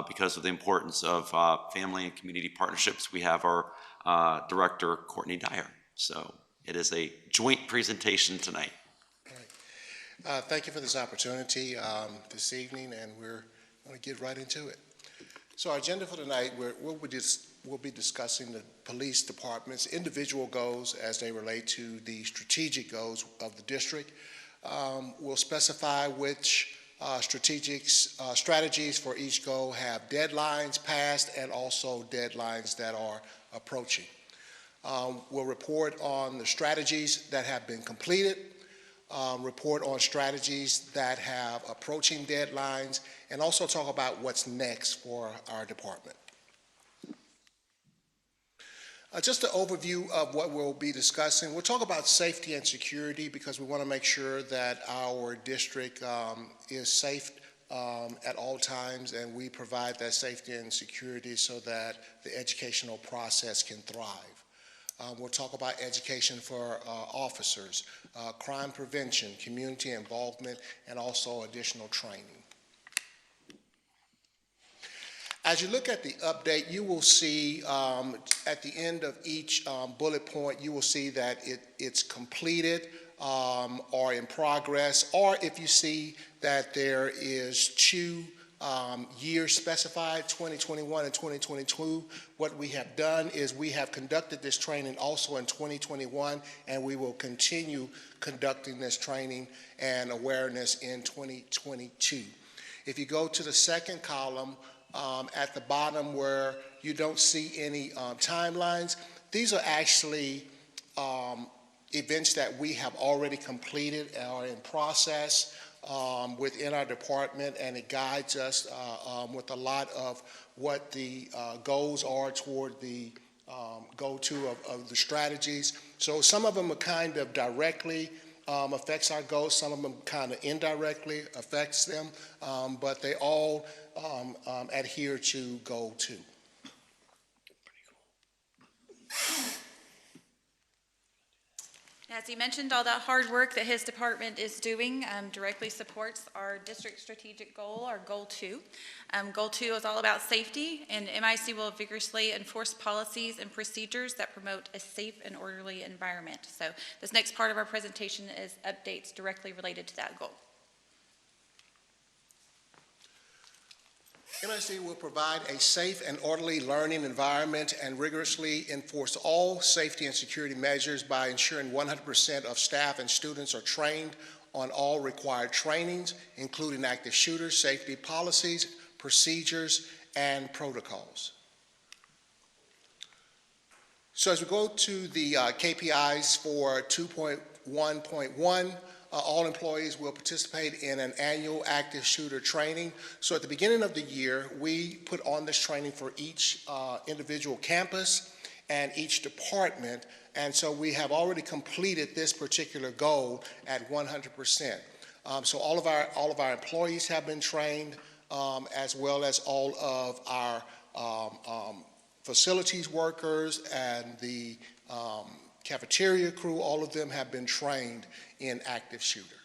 because of the importance of family and community partnerships, we have our Director, Courtney Dyer. So it is a joint presentation tonight. All right. Thank you for this opportunity this evening, and we're going to get right into it. So our agenda for tonight, we'll be discussing the police department's individual goals as they relate to the strategic goals of the district. We'll specify which strategies for each goal have deadlines passed and also deadlines that are approaching. We'll report on the strategies that have been completed, report on strategies that have approaching deadlines, and also talk about what's next for our department. Just an overview of what we'll be discussing. We'll talk about safety and security because we want to make sure that our district is safe at all times, and we provide that safety and security so that the educational process can thrive. We'll talk about education for officers, crime prevention, community involvement, and also additional training. As you look at the update, you will see at the end of each bullet point, you will see that it's completed or in progress, or if you see that there is 2 years specified, 2021 and 2022, what we have done is we have conducted this training also in 2021, and we will continue conducting this training and awareness in 2022. If you go to the second column, at the bottom where you don't see any timelines, these are actually events that we have already completed and are in process within our department, and it guides us with a lot of what the goals are toward the go-to of the strategies. So some of them are kind of directly affects our goals, some of them kind of indirectly affects them, but they all adhere to Goal 2. As he mentioned, all that hard work that his department is doing directly supports our district strategic goal, our Goal 2. Goal 2 is all about safety, and MIC will vigorously enforce policies and procedures that promote a safe and orderly environment. So this next part of our presentation is updates directly related to that goal. MIC will provide a safe and orderly learning environment and rigorously enforce all safety and security measures by ensuring 100% of staff and students are trained on all required trainings, including active shooter safety policies, procedures, and protocols. So as we go to the KPIs for 2.1.1, all employees will participate in an annual active shooter training. So at the beginning of the year, we put on this training for each individual campus and each department. And so we have already completed this particular goal at 100%. So all of our employees have been trained, as well as all of our facilities workers and the cafeteria crew. All of them have been trained in active shooter.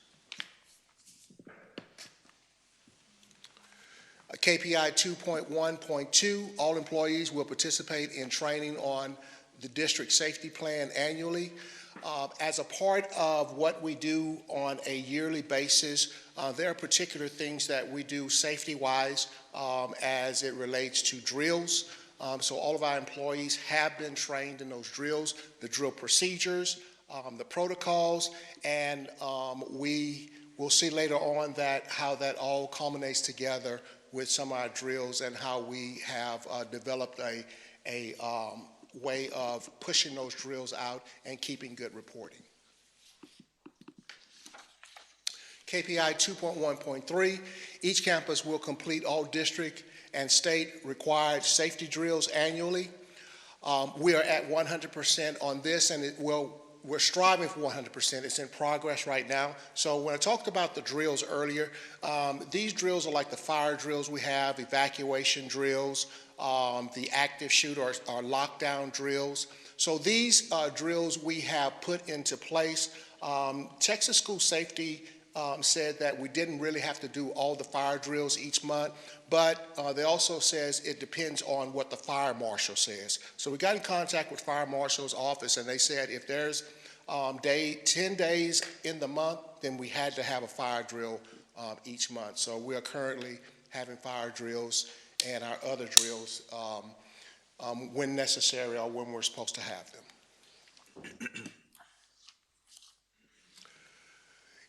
KPI 2.1.2, all employees will participate in training on the district safety plan annually. As a part of what we do on a yearly basis, there are particular things that we do safety-wise as it relates to drills. So all of our employees have been trained in those drills, the drill procedures, the protocols, and we will see later on how that all culminates together with some of our drills and how we have developed a way of pushing those drills out and keeping good reporting. KPI 2.1.3, each campus will complete all district and state required safety drills annually. We are at 100% on this, and we're striving for 100%. It's in progress right now. So when I talked about the drills earlier, these drills are like the fire drills we have, evacuation drills, the active shooter or lockdown drills. So these drills we have put into place. Texas School Safety said that we didn't really have to do all the fire drills each month, but they also says it depends on what the fire marshal says. So we got in contact with fire marshal's office, and they said if there's 10 days in the month, then we had to have a fire drill each month. So we are currently having fire drills and our other drills when necessary or when we're supposed to have them.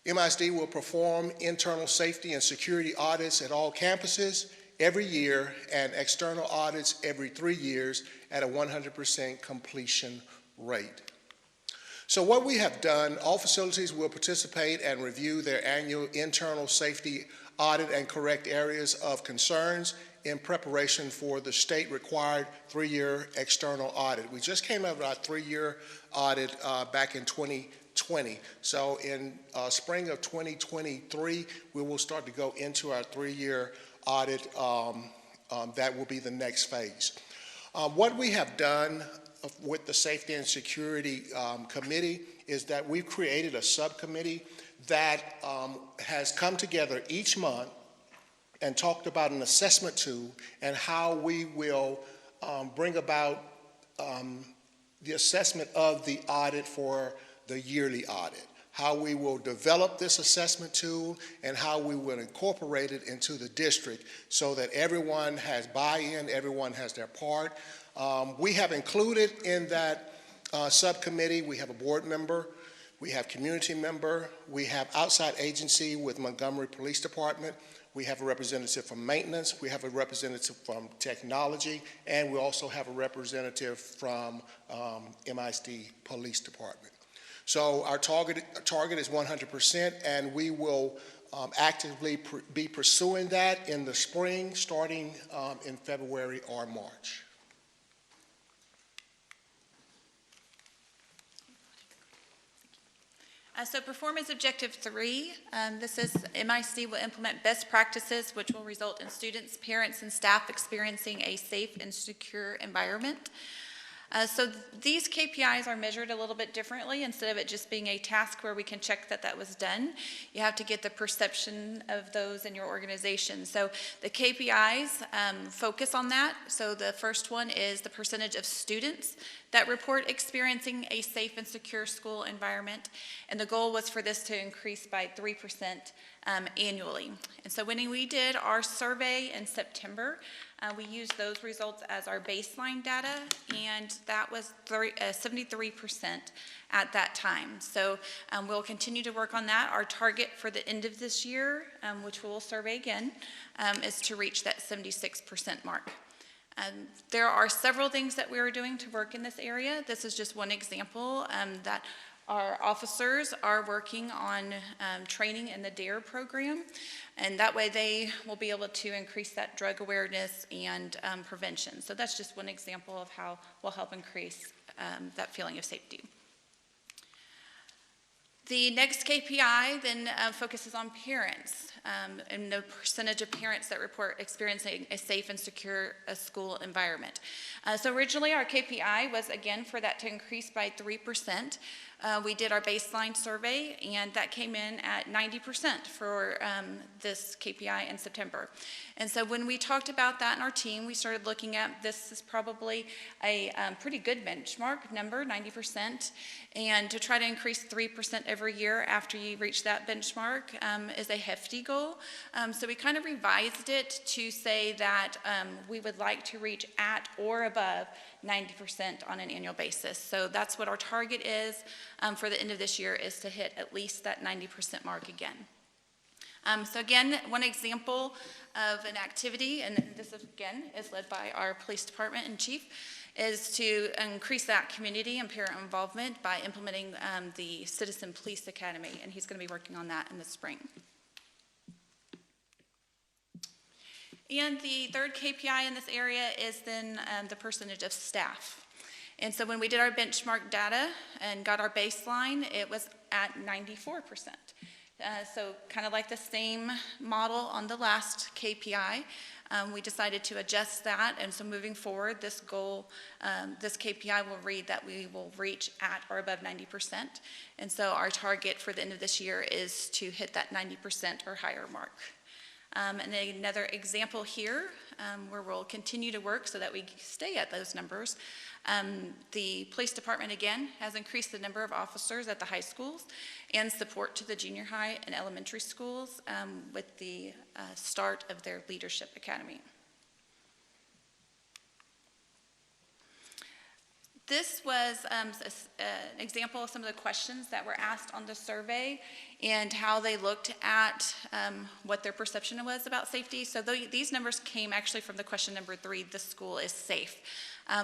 MISD will perform internal safety and security audits at all campuses every year and external audits every 3 years at a 100% completion rate. So what we have done, all facilities will participate and review their annual internal safety audit and correct areas of concerns in preparation for the state-required 3-year external audit. We just came out of our 3-year audit back in 2020. So in spring of 2023, we will start to go into our 3-year audit. That will be the next phase. What we have done with the Safety and Security Committee is that we've created a subcommittee that has come together each month and talked about an assessment tool and how we will bring about the assessment of the audit for the yearly audit, how we will develop this assessment tool and how we will incorporate it into the district so that everyone has buy-in, everyone has their part. We have included in that subcommittee, we have a board member, we have community member, we have outside agency with Montgomery Police Department, we have a representative from maintenance, we have a representative from technology, and we also have a representative from MISD Police Department. So our target is 100%, and we will actively be pursuing that in the spring, starting in February or March. So performance objective 3, this is MIC will implement best practices which will result in students, parents, and staff experiencing a safe and secure environment. So these KPIs are measured a little bit differently. Instead of it just being a task where we can check that that was done, you have to get the perception of those in your organization. So the KPIs focus on that. So the first one is the percentage of students that report experiencing a safe and secure school environment. And the goal was for this to increase by 3% annually. And so when we did our survey in September, we used those results as our baseline data, and that was 73% at that time. So we'll continue to work on that. Our target for the end of this year, which we'll survey again, is to reach that 76% mark. There are several things that we are doing to work in this area. This is just one example that our officers are working on training in the DARE program, and that way they will be able to increase that drug awareness and prevention. So that's just one example of how we'll help increase that feeling of safety. The next KPI then focuses on parents and the percentage of parents that report experiencing a safe and secure school environment. So originally our KPI was, again, for that to increase by 3%. We did our baseline survey, and that came in at 90% for this KPI in September. And so when we talked about that in our team, we started looking at this is probably a pretty good benchmark number, 90%. And to try to increase 3% every year after you reach that benchmark is a hefty goal. So we kind of revised it to say that we would like to reach at or above 90% on an annual basis. So that's what our target is for the end of this year, is to hit at least that 90% mark again. So again, one example of an activity, and this again is led by our police department and chief, is to increase that community and parent involvement by implementing the Citizen Police Academy, and he's going to be working on that in the spring. And the third KPI in this area is then the percentage of staff. And so when we did our benchmark data and got our baseline, it was at 94%. So kind of like the same model on the last KPI, we decided to adjust that. And so moving forward, this goal, this KPI will read that we will reach at or above 90%. And so our target for the end of this year is to hit that 90% or higher mark. And another example here where we'll continue to work so that we stay at those numbers. The police department, again, has increased the number of officers at the high schools and support to the junior high and elementary schools with the start of their leadership academy. This was an example of some of the questions that were asked on the survey and how they looked at what their perception was about safety. So these numbers came actually from the question number 3, the school is safe.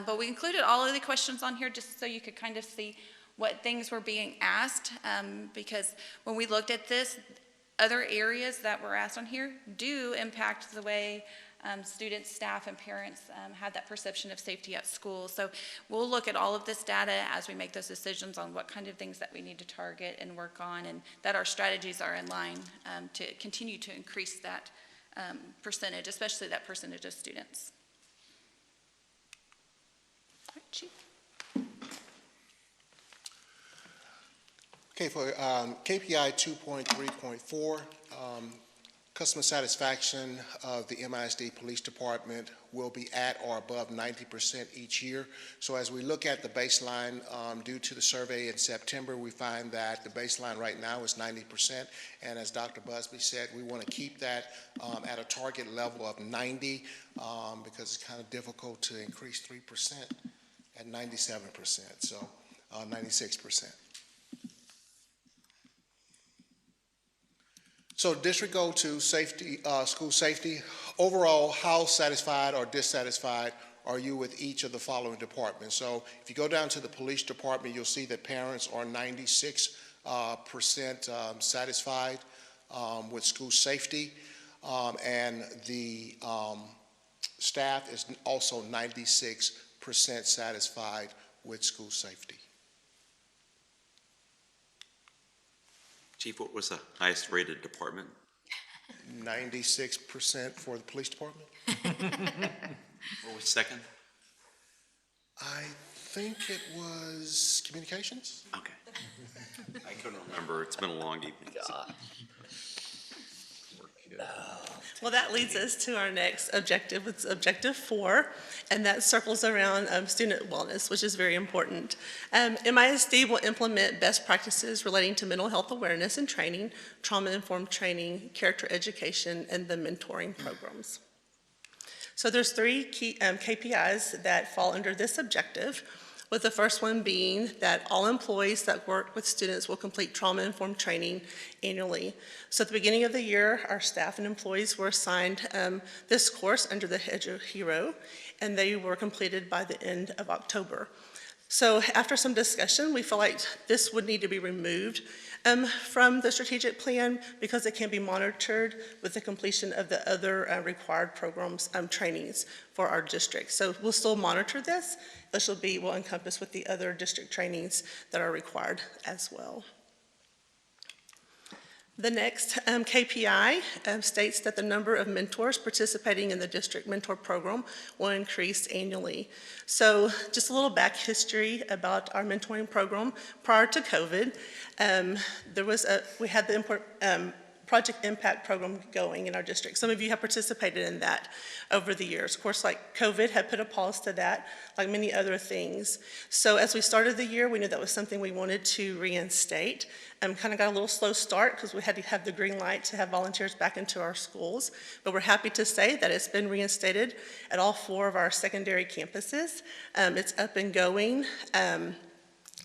But we included all of the questions on here just so you could kind of see what things were being asked, because when we looked at this, other areas that were asked on here do impact the way students, staff, and parents have that perception of safety at school. So we'll look at all of this data as we make those decisions on what kind of things that we need to target and work on, and that our strategies are in line to continue to increase that percentage, especially that percentage of students. All right, Chief. Okay, for KPI 2.3.4, customer satisfaction of the MISD Police Department will be at or above 90% each year. So as we look at the baseline due to the survey in September, we find that the baseline right now is 90%. And as Dr. Busby said, we want to keep that at a target level of 90 because it's kind of difficult to increase 3% at 97%, so 96%. So district goal 2, safety, school safety. Overall, how satisfied or dissatisfied are you with each of the following departments? So if you go down to the police department, you'll see that parents are 96% satisfied with school safety, and the staff is also 96% satisfied with school safety. Chief, what was the highest rated department? 96% for the police department. What was second? I think it was communications? Okay. I couldn't remember. It's been a long evening. Well, that leads us to our next objective. It's objective 4, and that circles around student wellness, which is very important. MISD will implement best practices relating to mental health awareness and training, trauma-informed training, character education, and the mentoring programs. So there's 3 key KPIs that fall under this objective, with the first one being that all employees that work with students will complete trauma-informed training annually. So at the beginning of the year, our staff and employees were assigned this course under the Edu Hero, and they were completed by the end of October. So after some discussion, we feel like this would need to be removed from the strategic plan because it can be monitored with the completion of the other required programs, trainings for our district. So we'll still monitor this. This will encompass with the other district trainings that are required as well. The next KPI states that the number of mentors participating in the district mentor program will increase annually. So just a little back history about our mentoring program. Prior to COVID, we had the Project Impact program going in our district. Some of you have participated in that over the years. Of course, like COVID had put a pause to that, like many other things. So as we started the year, we knew that was something we wanted to reinstate. Kind of got a little slow start because we had to have the green light to have volunteers back into our schools. But we're happy to say that it's been reinstated at all 4 of our secondary campuses. It's up and going.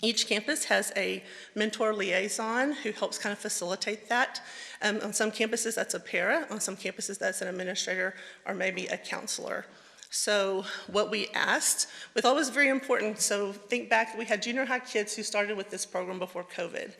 Each campus has a mentor liaison who helps kind of facilitate that. On some campuses, that's a para. On some campuses, that's an administrator or maybe a counselor. So what we asked, we thought was very important. So think back, we had junior high kids who started with this program before COVID.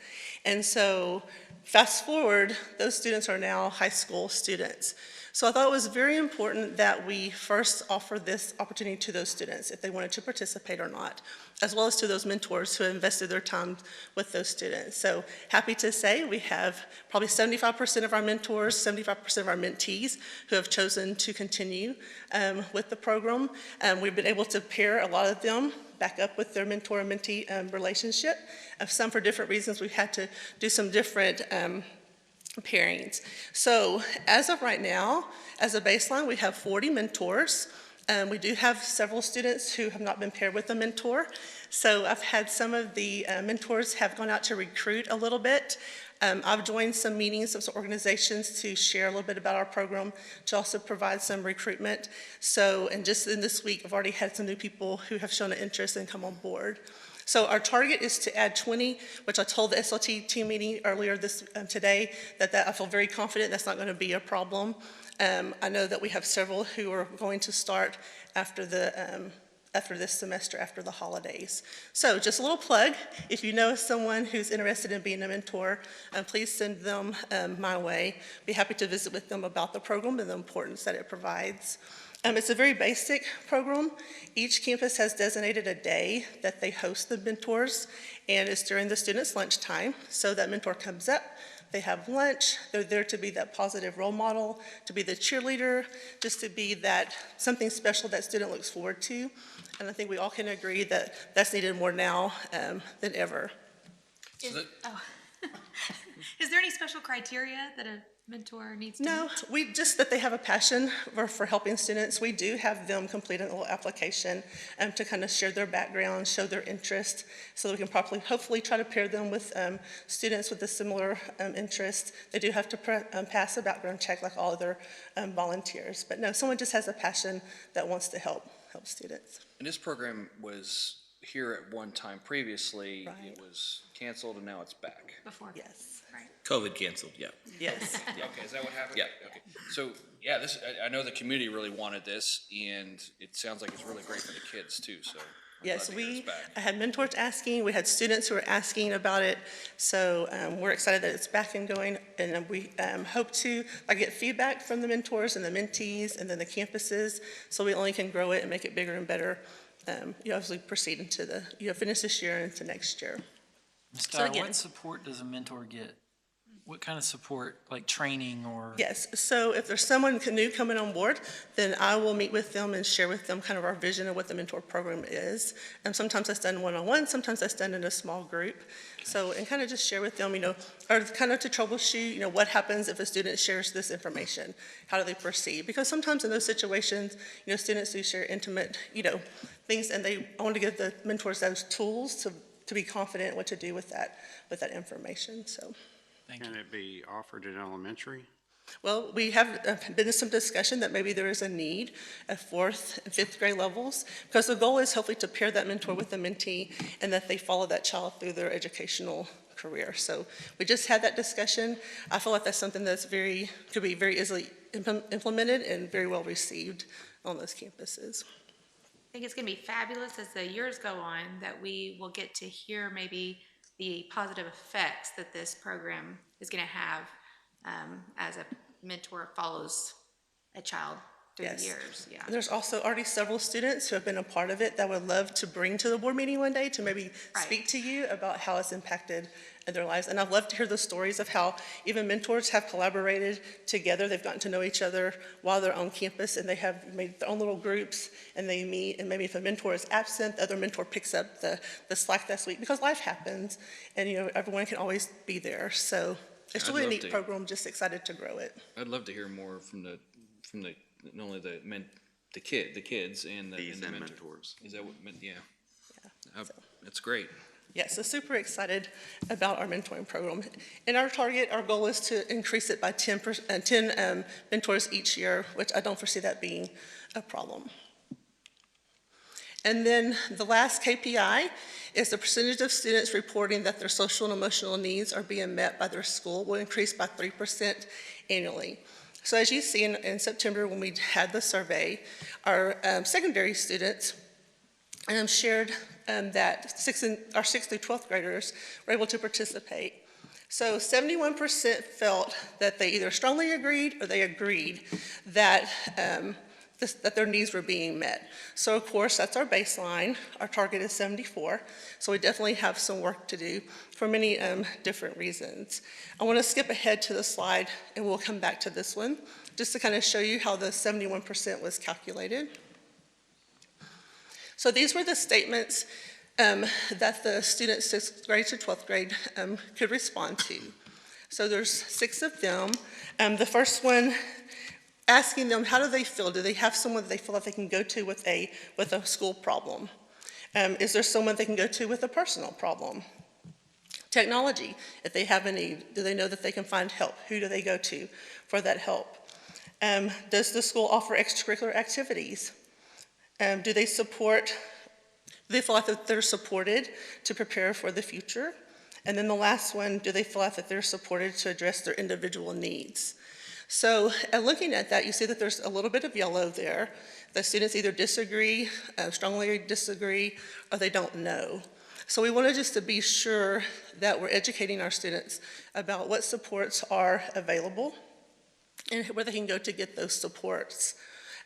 And so fast forward, those students are now high school students. So I thought it was very important that we first offer this opportunity to those students if they wanted to participate or not, as well as to those mentors who invested their time with those students. So happy to say we have probably 75% of our mentors, 75% of our mentees who have chosen to continue with the program. We've been able to pair a lot of them back up with their mentor and mentee relationship. Some for different reasons, we've had to do some different pairings. So as of right now, as a baseline, we have 40 mentors. We do have several students who have not been paired with a mentor. So I've had some of the mentors have gone out to recruit a little bit. I've joined some meetings of some organizations to share a little bit about our program, to also provide some recruitment. So, and just in this week, I've already had some new people who have shown an interest and come on board. So our target is to add 20, which I told the SLT team meeting earlier today that I feel very confident that's not going to be a problem. I know that we have several who are going to start after this semester, after the holidays. So just a little plug, if you know someone who's interested in being a mentor, please send them my way. Be happy to visit with them about the program and the importance that it provides. It's a very basic program. Each campus has designated a day that they host the mentors, and it's during the students' lunchtime. So that mentor comes up, they have lunch, they're there to be that positive role model, to be the cheerleader, just to be that something special that student looks forward to. And I think we all can agree that that's needed more now than ever. Is there any special criteria that a mentor needs to No, that they have a passion for helping students. We do have them complete a little application to kind of share their background, show their interest, so that we can hopefully try to pair them with students with a similar interest. They do have to pass a background check like all other volunteers. But no, someone just has a passion that wants to help students. And this program was here at one time previously. Right. It was canceled and now it's back. Before. Yes. Right. COVID canceled, yeah. Yes. Yeah, okay, is that what happened? Yeah. Okay. So, yeah, I know the community really wanted this, and it sounds like it's really great for the kids too, so. I'm Yes, glad to hear it's back. I had mentors asking, we had students who were asking about it, so we're excited that it's back and going, and we hope to get feedback from the mentors and the mentees and then the campuses, so we only can grow it and make it bigger and better. You obviously proceed into finish this year and into next year. Ms. So Dyer, again- what support does a mentor get? what kind of support, like training or? Yes, so if there's someone new coming on board, then I will meet with them and share with them kind of our vision of what the mentor program is. And sometimes that's done one-on-one, sometimes that's done in a small group. So, and kind of just share with them, or kind of to troubleshoot, what happens if a student shares this information? How do they proceed? Because sometimes in those situations, students do share intimate, things, and I want to give the mentors those tools to be confident in what to do with that information, so. Can it be offered in elementary? Well, we have been in some discussion that maybe there is a need at 4th and 5th grade levels, because the goal is hopefully to pair that mentor with the mentee and that they follow that child through their educational career. So we just had that discussion. I feel like that's something that's could be very easily implemented and very well received on those campuses. I think it's going to be fabulous as the years go on that we will get to hear maybe the positive effects that this program is going to have as a mentor follows a child through the years. Yeah. There's also already several students who have been a part of it that would love to bring to the board meeting one day to maybe speak to you about how it's impacted their lives. And I'd love to hear the stories of how even mentors have collaborated together. They've gotten to know each other while they're on campus, and they have made their own little groups, and they meet, and maybe if a mentor is absent, the other mentor picks up the slack that week, because life happens, and everyone can always be there. So it's really a neat program, just excited to grow it. I'd love to hear more from the not only the kids and the mentors. Is that what meant? Yeah. That's great. Yeah, so super excited about our mentoring program. And our goal is to increase it by 10 mentors each year, which I don't foresee that being a problem. And then the last KPI is the percentage of students reporting that their social and emotional needs are being met by their school will increase by 3% annually. So as you see in September when we had the survey, our secondary students shared that our 6th through 12th graders were able to participate. So 71% felt that they either strongly agreed or they agreed that that their needs were being met. So of course, that's our baseline. Our target is 74. So we definitely have some work to do for many different reasons. I want to skip ahead to the slide and we'll come back to this one just to kind of show you how the 71% was calculated. So these were the statements that the students 6th grade to 12th grade could respond to. So there's 6 of them. The first one, asking them, how do they feel? Do they have someone that they feel like they can go to with a school problem? Is there someone they can go to with a personal problem? Technology, if they have a need, do they know that they can find help? Who do they go to for that help? Does the school offer extracurricular activities? Do they feel like that they're supported to prepare for the future? And then the last one, do they feel like that they're supported to address their individual needs? So looking at that, you see that there's a little bit of yellow there. The students either disagree, strongly disagree, or they don't know. So we wanted just to be sure that we're educating our students about what supports are available and where they can go to get those supports.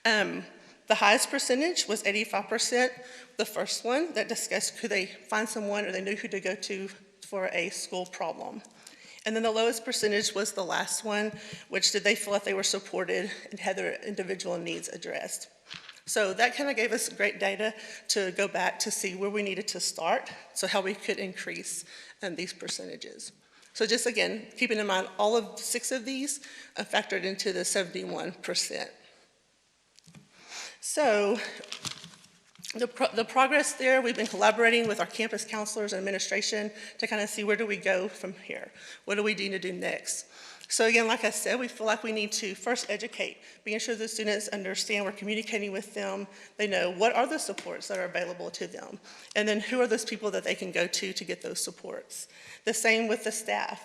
The highest percentage was 85%, the first one that discussed could they find someone or they knew who to go to for a school problem. And then the lowest percentage was the last one, which did they feel like they were supported and had their individual needs addressed. So that kind of gave us great data to go back to see where we needed to start, so how we could increase these percentages. So just again, keeping in mind all of 6 of these factored into the 71%. So the progress there, we've been collaborating with our campus counselors and administration to kind of see where do we go from here? What do we need to do next? So again, like I said, we feel like we need to first educate, being sure the students understand we're communicating with them, they know what are the supports that are available to them, and then who are those people that they can go to get those supports. The same with the staff.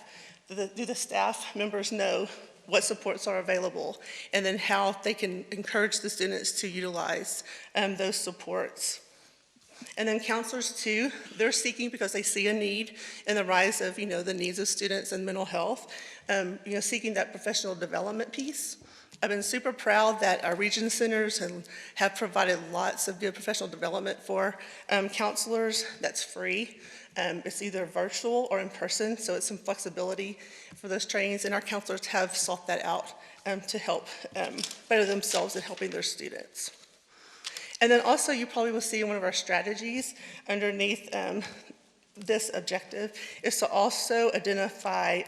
Do the staff members know what supports are available, and then how they can encourage the students to utilize those supports. And then counselors too, they're seeking because they see a need in the rise of, the needs of students and mental health, seeking that professional development piece. I've been super proud that our region centers have provided lots of good professional development for counselors that's free. It's either virtual or in person, so it's some flexibility for those trainings, and our counselors have sought that out to help better themselves in helping their students. And then also, you probably will see in one of our strategies underneath this objective is to also identify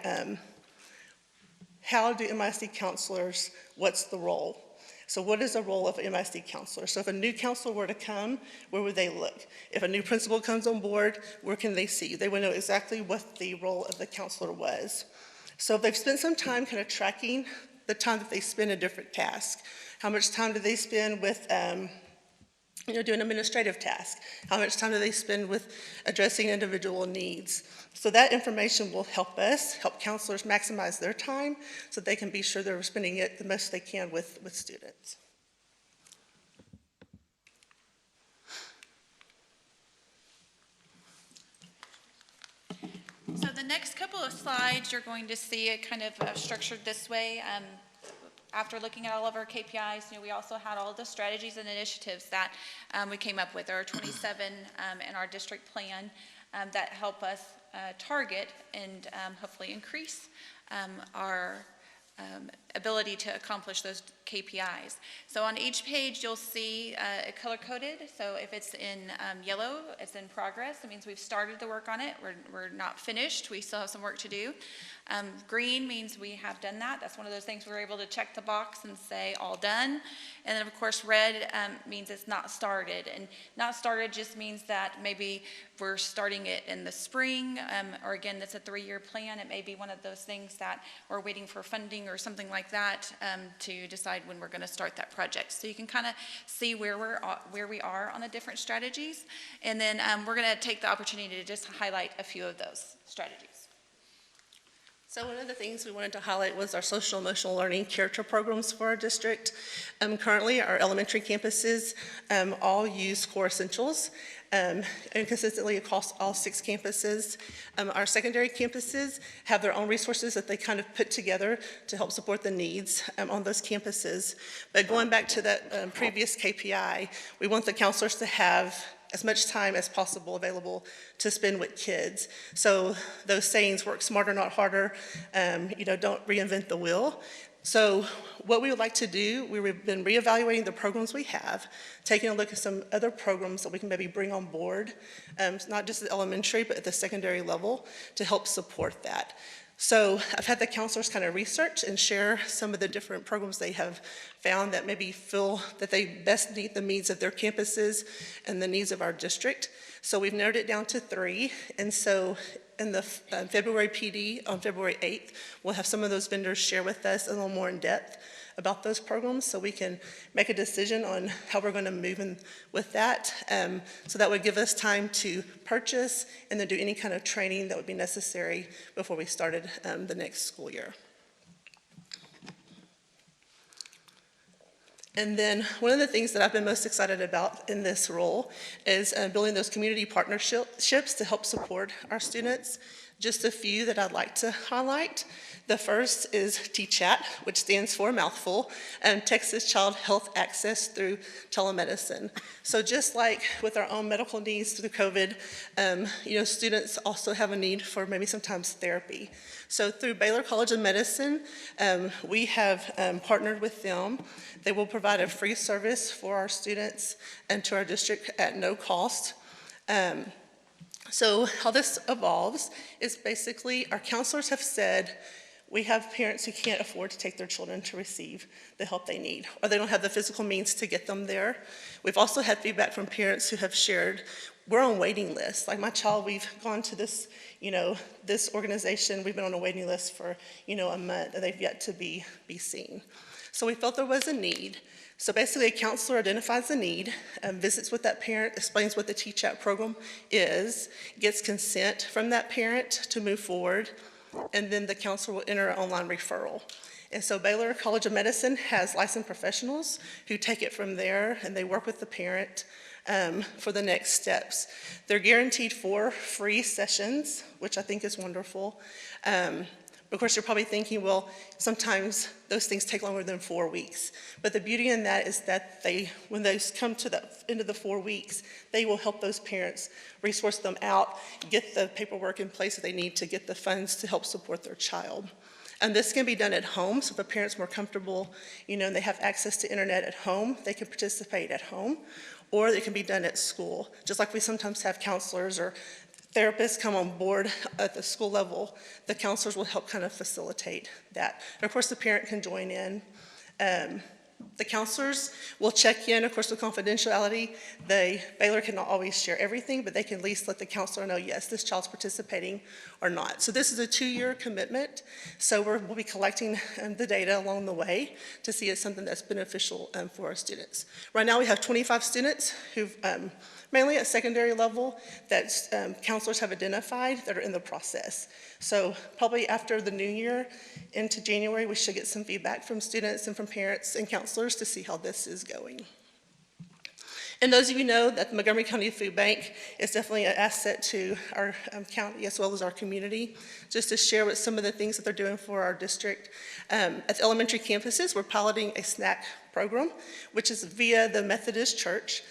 how do MISD counselors, what's the role? So what is the role of an MISD counselor? So if a new counselor were to come, where would they look? If a new principal comes on board, where can they see? They would know exactly what the role of the counselor was. So if they've spent some time kind of tracking the time that they spend in different tasks, how much time do they spend with doing administrative tasks? How much time do they spend with addressing individual needs? So that information will help us, help counselors maximize their time so they can be sure they're spending it the most they can with students. So the next couple of slides, you're going to see it kind of structured this way. After looking at all of our KPIs, we also had all of the strategies and initiatives that we came up with. There are 27 in our district plan that help us target and hopefully increase our ability to accomplish those KPIs. So on each page, you'll see it color-coded. So if it's in yellow, it's in progress. It means we've started the work on it. We're not finished. We still have some work to do. Green means we have done that. That's one of those things we're able to check the box and say all done. And then of course red means it's not started. And not started just means that maybe we're starting it in the spring, or again, that's a 3-year plan. It may be one of those things that we're waiting for funding or something like that to decide when we're going to start that project. So you can kind of see where we are on the different strategies. And then we're going to take the opportunity to just highlight a few of those strategies. So one of the things we wanted to highlight was our social emotional learning character programs for our district. Currently, our elementary campuses all use core essentials and consistently across all 6 campuses. Our secondary campuses have their own resources that they kind of put together to help support the needs on those campuses. But going back to that previous KPI, we want the counselors to have as much time as possible available to spend with kids. So those sayings, work smarter, not harder, don't reinvent the wheel. So what we would like to do, we've been reevaluating the programs we have, taking a look at some other programs that we can maybe bring on board, not just at the elementary, but at the secondary level to help support that. So I've had the counselors kind of research and share some of the different programs they have found that maybe feel that they best meet the needs of their campuses and the needs of our district. So we've narrowed it down to 3. And so in the February PD on February 8th, we'll have some of those vendors share with us a little more in depth about those programs so we can make a decision on how we're going to move in with that. So that would give us time to purchase and then do any kind of training that would be necessary before we started the next school year. And then one of the things that I've been most excited about in this role is building those community partnerships to help support our students. Just a few that I'd like to highlight. The first is TCHAT, which stands for mouthful, Texas Child Health Access through Telemedicine. So just like with our own medical needs through COVID, students also have a need for maybe sometimes therapy. So through Baylor College of Medicine, we have partnered with them. They will provide a free service for our students and to our district at no cost. So how this evolves is basically our counselors have said, we have parents who can't afford to take their children to receive the help they need, or they don't have the physical means to get them there. We've also had feedback from parents who have shared, we're on waiting lists. Like my child, we've gone to this, this organization, we've been on a waiting list for, a month, and they've yet to be seen. So we felt there was a need. So basically, a counselor identifies the need, visits with that parent, explains what the TCHAT program is, gets consent from that parent to move forward, and then the counselor will enter an online referral. And so Baylor College of Medicine has licensed professionals who take it from there, and they work with the parent for the next steps. They're guaranteed 4 free sessions, which I think is wonderful. Of course, you're probably thinking, well, sometimes those things take longer than 4 weeks. But the beauty in that is that when they come to the end of the 4 weeks, they will help those parents resource them out, get the paperwork in place that they need to get the funds to help support their child. And this can be done at home, so if a parent's more comfortable, and they have access to internet at home, they can participate at home, or it can be done at school. Just like we sometimes have counselors or therapists come on board at the school level, the counselors will help kind of facilitate that. And of course, the parent can join in. The counselors will check in, of course, with confidentiality. Baylor cannot always share everything, but they can at least let the counselor know, yes, this child's participating or not. So this is a 2-year commitment. So we'll be collecting the data along the way to see if it's something that's beneficial for our students. Right now we have 25 students who've mainly at secondary level that counselors have identified that are in the process. So probably after the new year into January, we should get some feedback from students and from parents and counselors to see how this is going. And those of you know that the Montgomery County Food Bank is definitely an asset to our county as well as our community. Just to share with some of the things that they're doing for our district. At the elementary campuses, we're piloting a snack program, which is via the Methodist Church.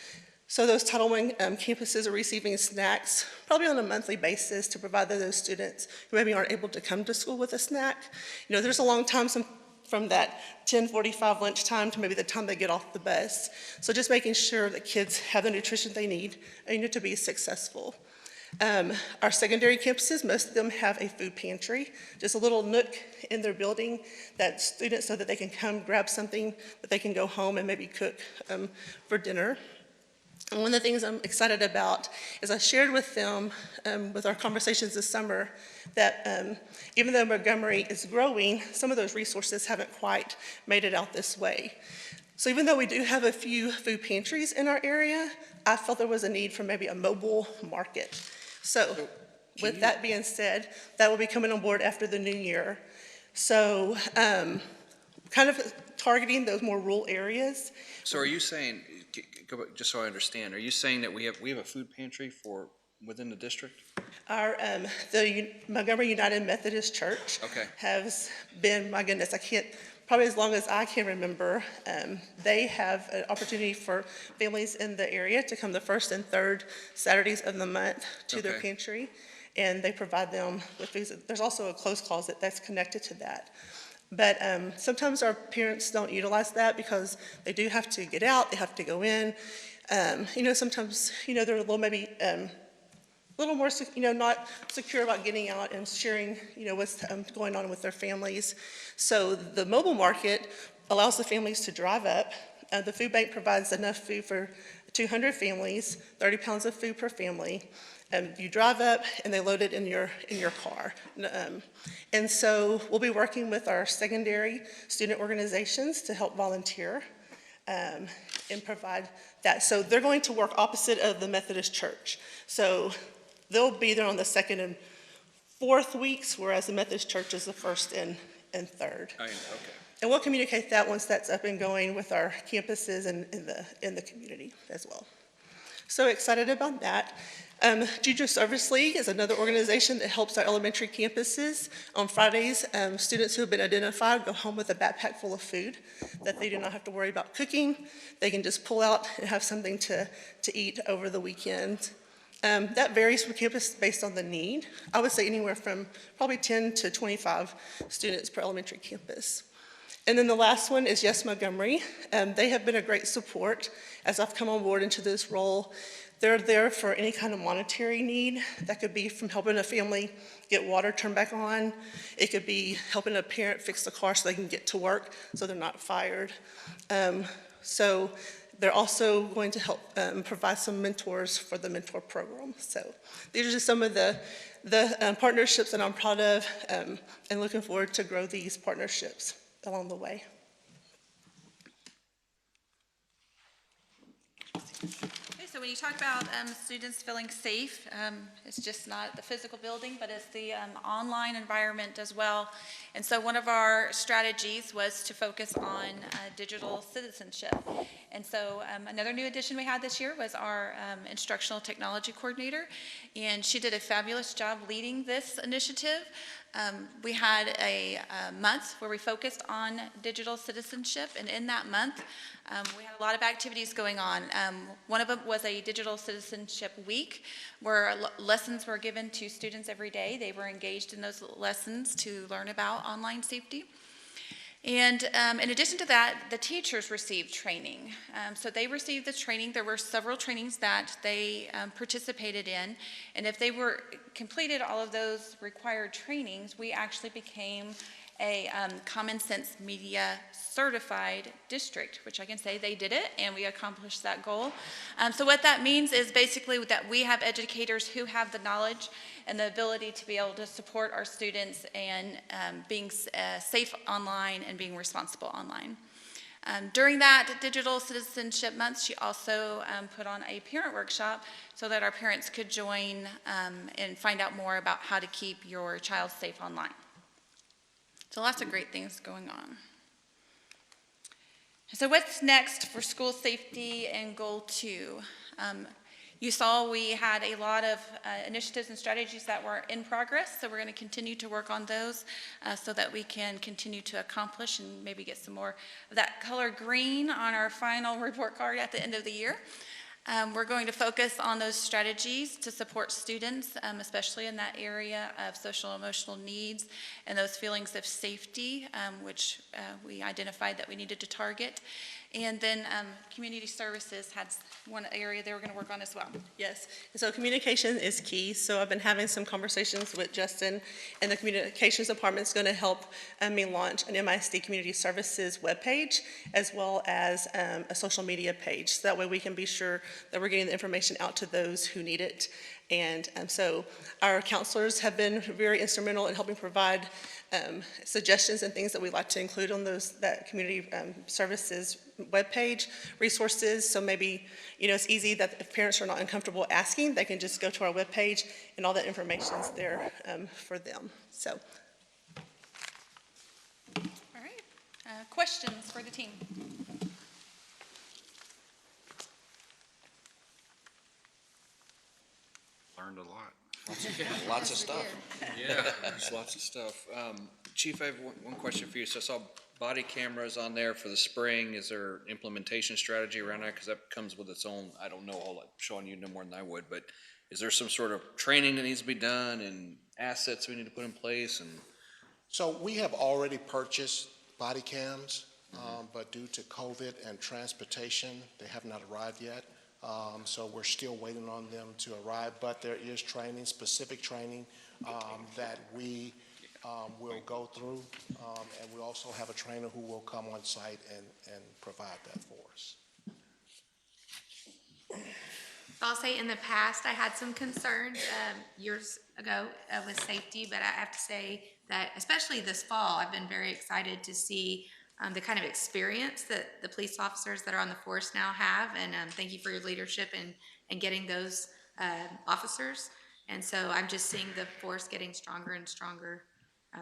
So those Title I campuses are receiving snacks probably on a monthly basis to provide to those students who maybe aren't able to come to school with a snack. There's a long time from that 10:45 lunchtime to maybe the time they get off the bus. So just making sure that kids have the nutrition they need to be successful. Our secondary campuses, most of them have a food pantry, just a little nook in their building that students so that they can come grab something that they can go home and maybe cook for dinner. And one of the things I'm excited about is I shared with them, with our conversations this summer, that even though Montgomery is growing, some of those resources haven't quite made it out this way. So even though we do have a few food pantries in our area, I felt there was a need for maybe a mobile market. So with that being said, that will be coming on board after the new year. So kind of targeting those more rural areas. So are you saying, just so I understand, are you saying that we have a food pantry for within the district? The Montgomery United Methodist Church has been, my goodness, probably as long as I can remember, they have an opportunity for families in the area to come the first and third Saturdays of the month to their pantry, and they provide them with things. There's also a clothes closet that's connected to that. But sometimes our parents don't utilize that because they do have to get out, they have to go in. Sometimes, they're a little maybe a little more, not secure about getting out and sharing, what's going on with their families. So the mobile market allows the families to drive up. The food bank provides enough food for 200 families, 30 pounds of food per family. You drive up and they load it in your car. And so we'll be working with our secondary student organizations to help volunteer and provide that. So they're going to work opposite of the Methodist Church. So they'll be there on the second and fourth weeks, whereas the Methodist Church is the first and third. And we'll communicate that once that's up and going with our campuses and in the community as well. So excited about that. Juju Service League is another organization that helps our elementary campuses. On Fridays, students who have been identified go home with a backpack full of food that they do not have to worry about cooking. They can just pull out and have something to eat over the weekend. That varies from campus based on the need. I would say anywhere from probably 10 to 25 students per elementary campus. And then the last one is Yes Montgomery. They have been a great support as I've come on board into this role. They're there for any kind of monetary need. That could be from helping a family get water turned back on. It could be helping a parent fix the car so they can get to work so they're not fired. So they're also going to help provide some mentors for the mentor program. So these are just some of the partnerships that I'm proud of and looking forward to grow these partnerships along the way. So when you talk about students feeling safe, it's just not the physical building, but it's the online environment as well. And so one of our strategies was to focus on digital citizenship. And so another new addition we had this year was our instructional technology coordinator, and she did a fabulous job leading this initiative. we had a month where we focused on digital citizenship, and in that month, we had a lot of activities going on. One of them was a digital citizenship week where lessons were given to students every day. They were engaged in those lessons to learn about online safety. And in addition to that, the teachers received training. So they received the training. There were several trainings that they participated in. And if they were completed all of those required trainings, we actually became a Common Sense Media certified district, which I can say they did it and we accomplished that goal. So what that means is basically that we have educators who have the knowledge and the ability to be able to support our students and being safe online and being responsible online. During that Digital Citizenship Month, she also put on a parent workshop so that our parents could join and find out more about how to keep your child safe online. So lots of great things going on. So what's next for school safety and goal 2? You saw we had a lot of initiatives and strategies that were in progress, so we're going to continue to work on those so that we can continue to accomplish and maybe get some more of that color green on our final report card at the end of the year. We're going to focus on those strategies to support students, especially in that area of social and emotional needs and those feelings of safety, which we identified that we needed to target. And then community services had one area they were going to work on as well. Yes, and so communication is key. So I've been having some conversations with Justin, and the communications department is going to help me launch an MISD community services webpage, as well as a social media page. So that way we can be sure that we're getting the information out to those who need it. And so our counselors have been very instrumental in helping provide suggestions and things that we'd like to include on that community services webpage, resources. So maybe, it's easy that if parents are not uncomfortable asking, they can just go to our webpage and all that information is there for them. So. All right. Questions for the team? Learned a lot. Lots of stuff. Yeah, there's lots of stuff. Chief, I have one question for you. So I saw body cameras on there for the spring. Is there implementation strategy around that? Because that comes with its own, I don't know a whole lot, Sean, you know more than I would, but is there some sort of training that needs to be done and assets we need to put in place? And So we have already purchased body cams, but due to COVID and transportation, they have not arrived yet. So we're still waiting on them to arrive, but there is training, specific training that we will go through, and we also have a trainer who will come on site and provide that for us. I'll say in the past, I had some concerns years ago with safety, but I have to say that especially this fall, I've been very excited to see the kind of experience that the police officers that are on the force now have, and thank you for your leadership in getting those officers. And so I'm just seeing the force getting stronger and stronger,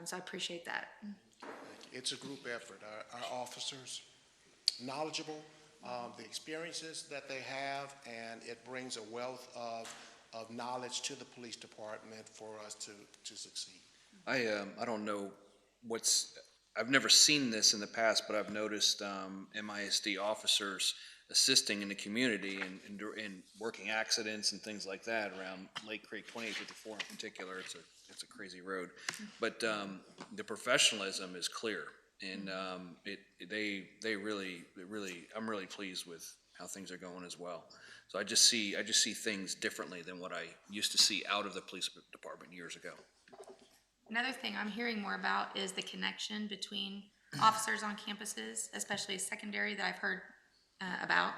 so I appreciate that. It's a group effort. Our officers, knowledgeable, the experiences that they have, and it brings a wealth of knowledge to the police department for us to succeed. I don't know I've never seen this in the past, but I've noticed MISD officers assisting in the community in working accidents and things like that around Lake Creek 2854 in particular. It's a crazy road, but the professionalism is clear, and they really I'm really pleased with how things are going as well. So I just see things differently than what I used to see out of the police department years ago. Another thing I'm hearing more about is the connection between officers on campuses, especially secondary, that I've heard about,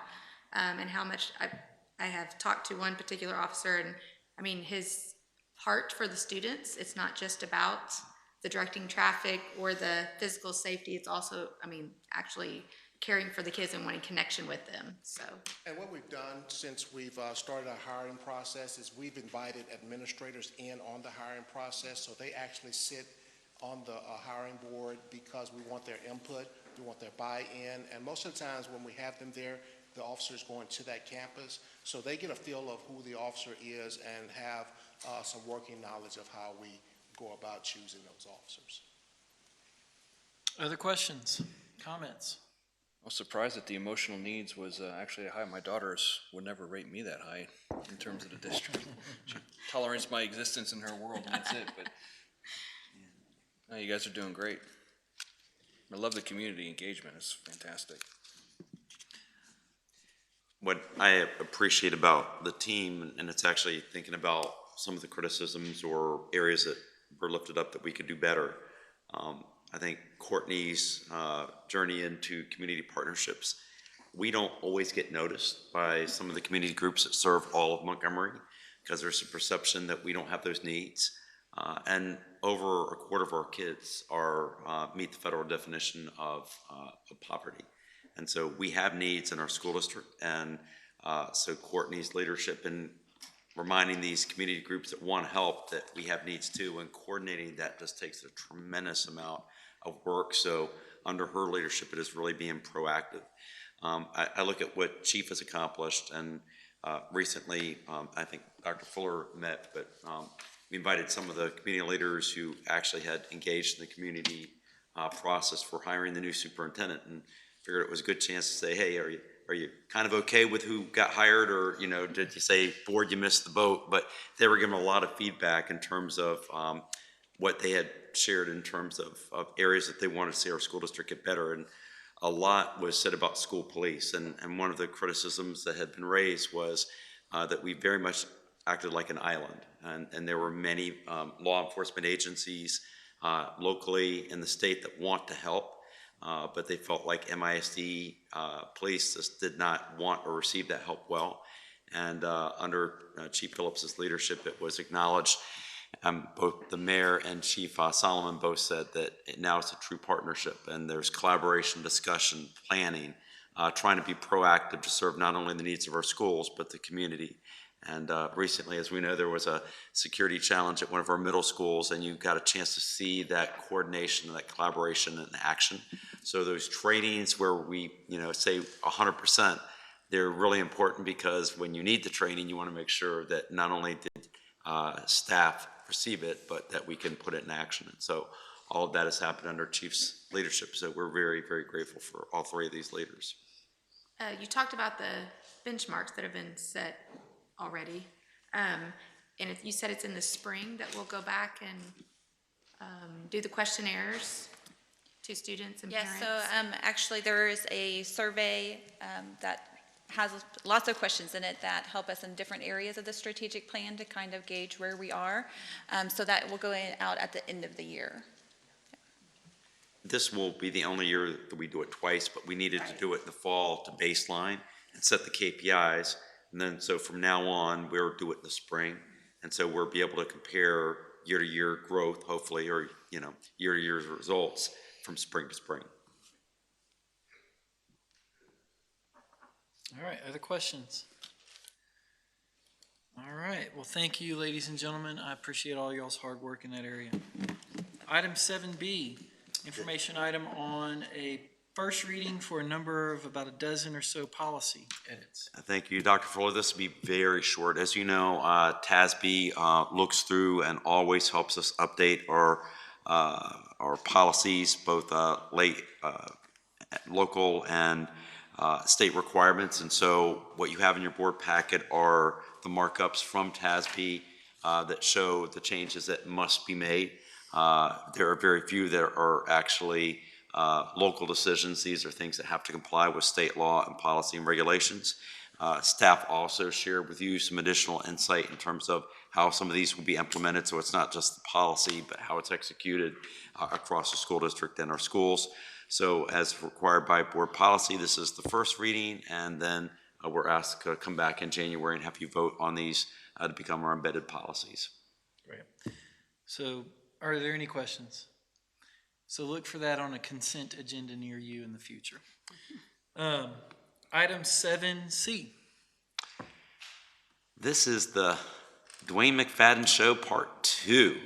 and how much I have talked to one particular officer, and I mean, his heart for the students, it's not just about the directing traffic or the physical safety, it's also, actually caring for the kids and wanting connection with them, so. And what we've done since we've started our hiring process is we've invited administrators in on the hiring process, so they actually sit on the hiring board because we want their input, we want their buy-in, and most of the times when we have them there, the officer's going to that campus, so they get a feel of who the officer is and have some working knowledge of how we go about choosing those officers. Other questions, comments? I was surprised that the emotional needs was actually high. My daughters would never rate me that high in terms of the district. She tolerates my existence in her world, and that's it. But no, you guys are doing great. I love the community engagement. It's fantastic. What I appreciate about the team, and it's actually thinking about some of the criticisms or areas that were lifted up that we could do better. I think Courtney's journey into community partnerships, we don't always get noticed by some of the community groups that serve all of Montgomery because there's a perception that we don't have those needs. And over a quarter of our kids are meet the federal definition of poverty. And so we have needs in our school district. And so Courtney's leadership in reminding these community groups that want help that we have needs too, and coordinating that just takes a tremendous amount of work. So under her leadership, it is really being proactive. I look at what Chief has accomplished, and recently, I think Dr. Fuller met, but we invited some of the community leaders who actually had engaged in the community process for hiring the new superintendent, and figured it was a good chance to say, hey, are you kind of okay with who got hired, or did you say, board, you missed the boat? But they were given a lot of feedback in terms of what they had shared in terms of areas that they wanted to see our school district get better. And a lot was said about school police. And one of the criticisms that had been raised was that we very much acted like an island. And there were many law enforcement agencies locally in the state that want to help, but they felt like MISD police just did not want or receive that help well. And under Chief Phillips's leadership, it was acknowledged. Both the mayor and Chief Solomon both said that now it's a true partnership, and there's collaboration, discussion, planning, trying to be proactive to serve not only the needs of our schools, but the community. And recently, as we know, there was a security challenge at one of our middle schools, and you got a chance to see that coordination and that collaboration in action. So those trainings where we, say 100%, they're really important, because when you need the training, you want to make sure that not only did staff receive it, but that we can put it in action. And so all of that has happened under Chief's leadership. So we're very, very grateful for all three of these leaders. You talked about the benchmarks that have been set already. And you said it's in the spring that we'll go back and do the questionnaires to students and parents? Yes, so actually there is a survey that has lots of questions in it that help us in different areas of the strategic plan to kind of gauge where we are. So that will go out at the end of the year. This will be the only year that we do it twice, but we needed to do it in the fall to baseline and set the KPIs. And then, so from now on, we'll do it in the spring. And so we'll be able to compare year-to-year growth, hopefully, or, year-to-year results from spring to spring. All right, other questions? All right, well, thank you, ladies and gentlemen. I appreciate all y'all's hard work in that area. Item 7B, information item on a first reading for a number of about a dozen or so policy edits. Thank you, Dr. Fuller. This will be very short. As you know, TASB looks through and always helps us update our policies, both local and state requirements. And so what you have in your board packet are the markups from TASB that show the changes that must be made. There are very few that are actually local decisions. These are things that have to comply with state law and policy and regulations. Staff also shared with you some additional insight in terms of how some of these will be implemented. So it's not just the policy, but how it's executed across the school district and our schools. So as required by board policy, this is the first reading, and then we're asked to come back in January and have you vote on these to become our embedded policies. Great. So are there any questions? So look for that on a consent agenda near you in the future. Item 7C. This is the Dwayne McFadden Show Part 2.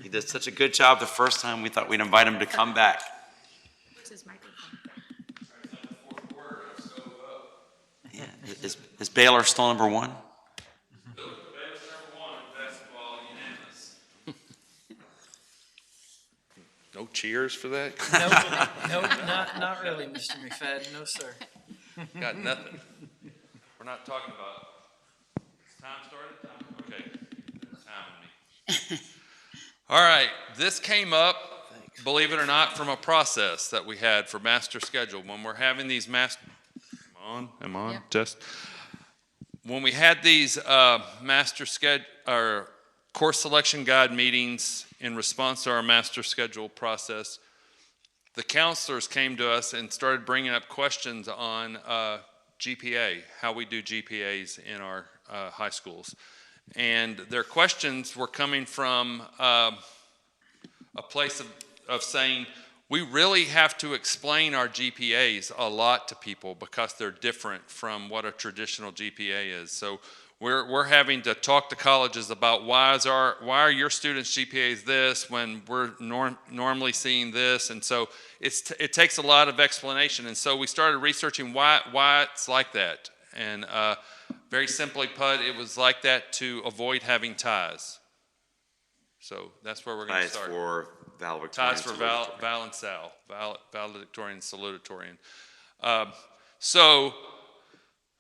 He did such a good job the first time, we thought we'd invite him to come back. His microphone. Yeah, is Baylor still number one? Baylor's number one in basketball, unanimous. cheers for that? Nope, not really, Mr. McFadden, no, sir. Got nothing. We're not talking about, time started? Okay. Time on me. All right, this came up, believe it or not, from a process that we had for master schedule. When we're having these am I on? Yep. Test. When we had these master schedule, or course selection guide meetings in response to our master schedule process, the counselors came to us and started bringing up questions on GPA, how we do GPAs in our high schools. And their questions were coming from a place of saying, we really have to explain our GPAs a lot to people because they're different from what a traditional GPA is. So we're having to talk to colleges about why are your students' GPAs this when we're normally seeing this, and so it takes a lot of explanation. And so we started researching why it's like that. And very simply put, it was like that to avoid having ties. So that's where we're going to start. Ties for valedictorian. Ties for Val and Sal, valedictorian, salutatorian. So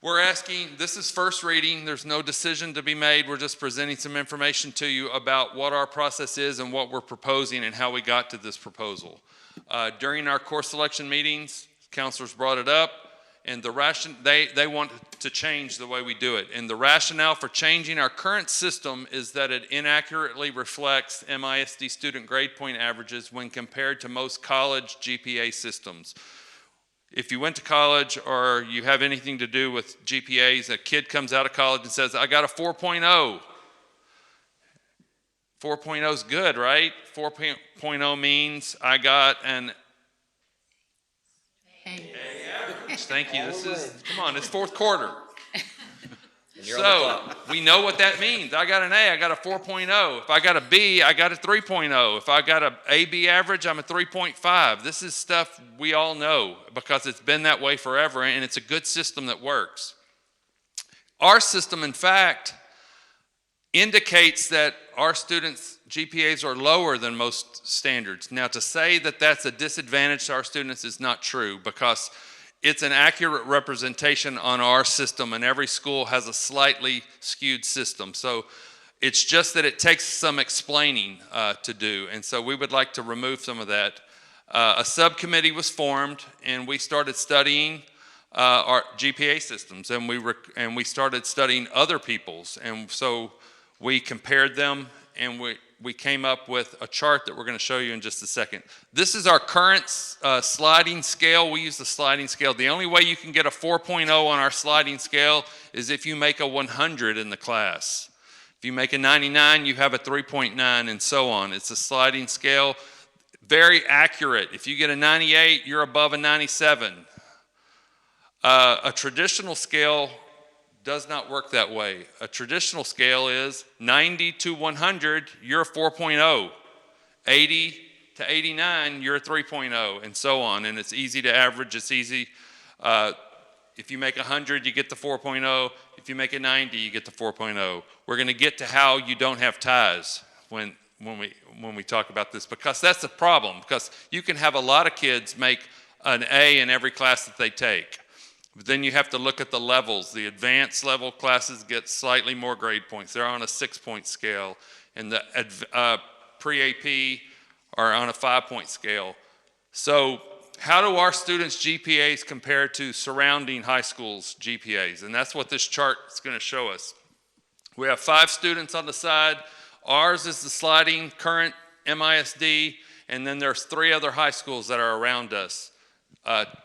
we're asking, this is first reading, there's no decision to be made, we're just presenting some information to you about what our process is and what we're proposing and how we got to this proposal. During our course selection meetings, counselors brought it up, and they want to change the way we do it. And the rationale for changing our current system is that it inaccurately reflects MISD student grade point averages when compared to most college GPA systems. If you went to college or you have anything to do with GPAs, a kid comes out of college and says, I got a 4.0. 4.0 is good, right? 4.0 means I got an A average. Thank you. Come on, it's fourth quarter. So we know what that means. I got an A, I got a 4.0. If I got a B, I got a 3.0. If I got a AB average, I'm a 3.5. This is stuff we all know because it's been that way forever, and it's a good system that works. Our system, in fact, indicates that our students' GPAs are lower than most standards. Now, to say that that's a disadvantage to our students is not true because it's an accurate representation on our system, and every school has a slightly skewed system. So it's just that it takes some explaining to do, and so we would like to remove some of that. A subcommittee was formed, and we started studying our GPA systems, and we started studying other people's, and so we compared them, and we came up with a chart that we're going to show you in just a second. This is our current sliding scale. We use the sliding scale. The only way you can get a 4.0 on our sliding scale is if you make a 100 in the class. If you make a 99, you have a 3.9, and so on. It's a sliding scale, very accurate. If you get a 98, you're above a 97. A traditional scale does not work that way. A traditional scale is 90 to 100, you're a 4.0. 80 to 89, you're a 3.0, and so on. And it's easy to average, it's easy. If you make 100, you get the 4.0. If you make a 90, you get the 4.0. We're gonna get to how you don't have ties when we talk about this, because that's the problem, because you can have a lot of kids make an A in every class that they take. But then you have to look at the levels. The advanced level classes get slightly more grade points. They're on a 6-point scale. And the pre-AP are on a 5-point scale. So how do our students' GPAs compare to surrounding high schools' GPAs? And that's what this chart is going to show us. We have 5 students on the side. Ours is the sliding current MISD, and then there's 3 other high schools that are around us,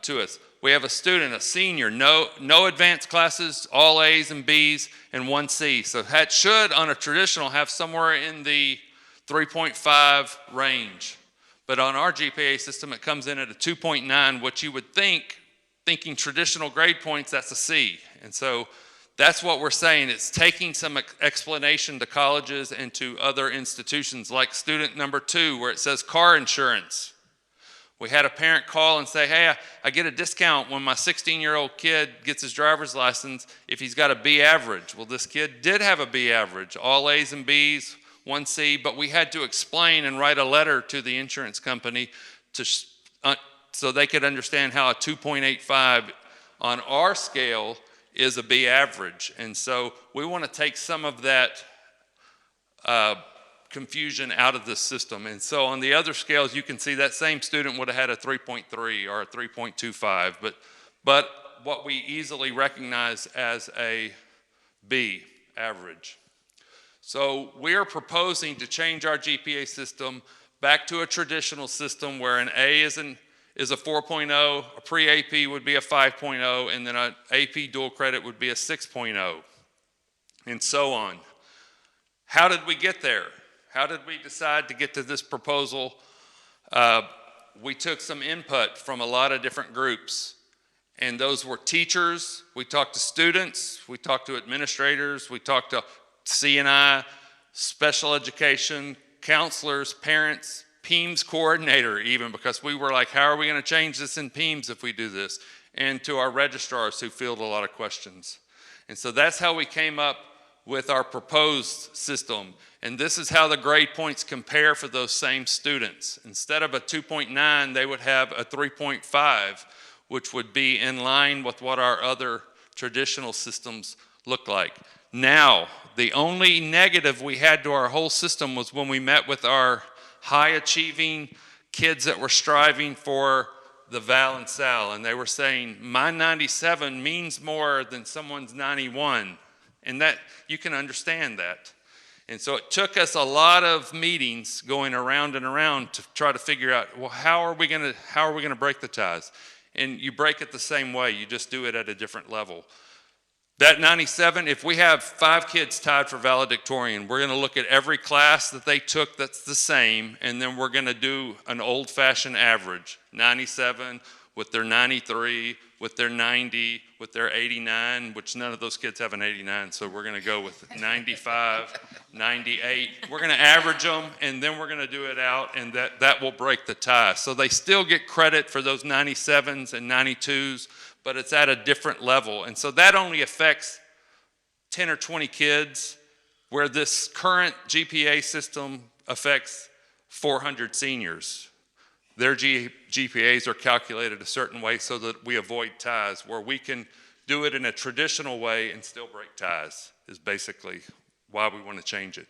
to us. We have a student, a senior, no advanced classes, all A's and B's, and 1 C. So that should, on a traditional, have somewhere in the 3.5 range. But on our GPA system, it comes in at a 2.9, which you would thinking traditional grade points, that's a C. And so that's what we're saying. It's taking some explanation to colleges and to other institutions, like student number 2, where it says car insurance. We had a parent call and say, hey, I get a discount when my 16-year-old kid gets his driver's license if he's got a B average. Well, this kid did have a B average, all A's and B's, 1C, but we had to explain and write a letter to the insurance company so they could understand how a 2.85 on our scale is a B average. And so we want to take some of that confusion out of the system. And so on the other scales, you can see that same student would have had a 3.3 or a 3.25, but what we easily recognize as a B average. So we are proposing to change our GPA system back to a traditional system where an A is a 4.0, a pre-AP would be a 5.0, and then an AP dual credit would be a 6.0, and so on. How did we get there? How did we decide to get to this proposal? We took some input from a lot of different groups, and those were teachers, we talked to students, we talked to administrators, we talked to C&I, special education, counselors, parents, PEAMS coordinator even, because we were like, how are we going to change this in PEAMS if we do this? And to our registrars who field a lot of questions. And so that's how we came up with our proposed system. And this is how the grade points compare for those same students. Instead of a 2.9, they would have a 3.5, which would be in line with what our other traditional systems look like. Now, the only negative we had to our whole system was when we met with our high-achieving kids that were striving for the Val and Sal, and they were saying, my 97 means more than someone's 91, and that, you can understand that. And so it took us a lot of meetings going around and around to try to figure out, well, how are we gonna break the ties? And you break it the same way, you just do it at a different level. That 97, if we have 5 kids tied for valedictorian, we're going to look at every class that they took that's the same, and then we're going to do an old-fashioned average. 97 with their 93, with their 90, with their 89, which none of those kids have an 89, so we're going to go with 95, 98. We're going to average them, and then we're going to do it out, and that will break the tie. So they still get credit for those 97s and 92s, but it's at a different level. And so that only affects 10 or 20 kids, where this current GPA system affects 400 seniors. Their GPAs are calculated a certain way so that we avoid ties, where we can do it in a traditional way and still break ties, is basically why we want to change it.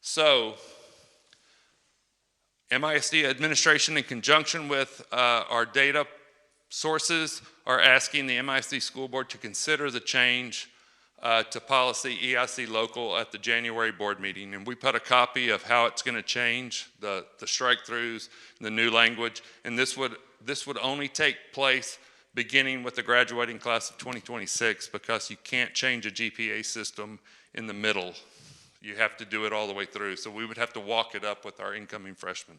So, MISD administration, in conjunction with our data sources, are asking the MISD School Board to consider the change to policy EIC local at the January board meeting. And we put a copy of how it's going to change, the strike-throughs, the new language, and this would only take place beginning with the graduating class of 2026, because you can't change a GPA system in the middle. You have to do it all the way through. So we would have to walk it up with our incoming freshmen.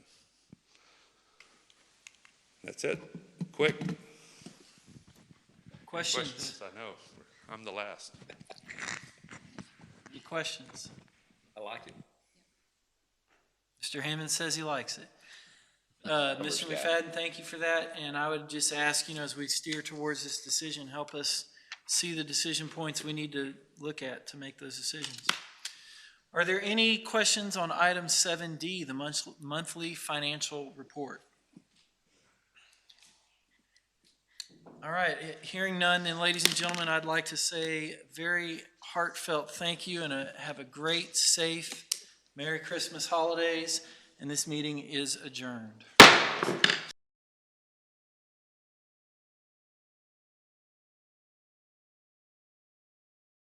That's it. Quick. Questions? I know. I'm the last. Any questions? I like it. Mr. Hammond says he likes it. Mr. McFadden, thank you for that. And I would just ask, as we steer towards this decision, help us see the decision points we need to look at to make those decisions. Are there any questions on item 7D, the monthly financial report? All right, hearing none, then ladies and gentlemen, I'd like to say very heartfelt thank you, and have a great, safe, Merry Christmas holidays, and this meeting is adjourned.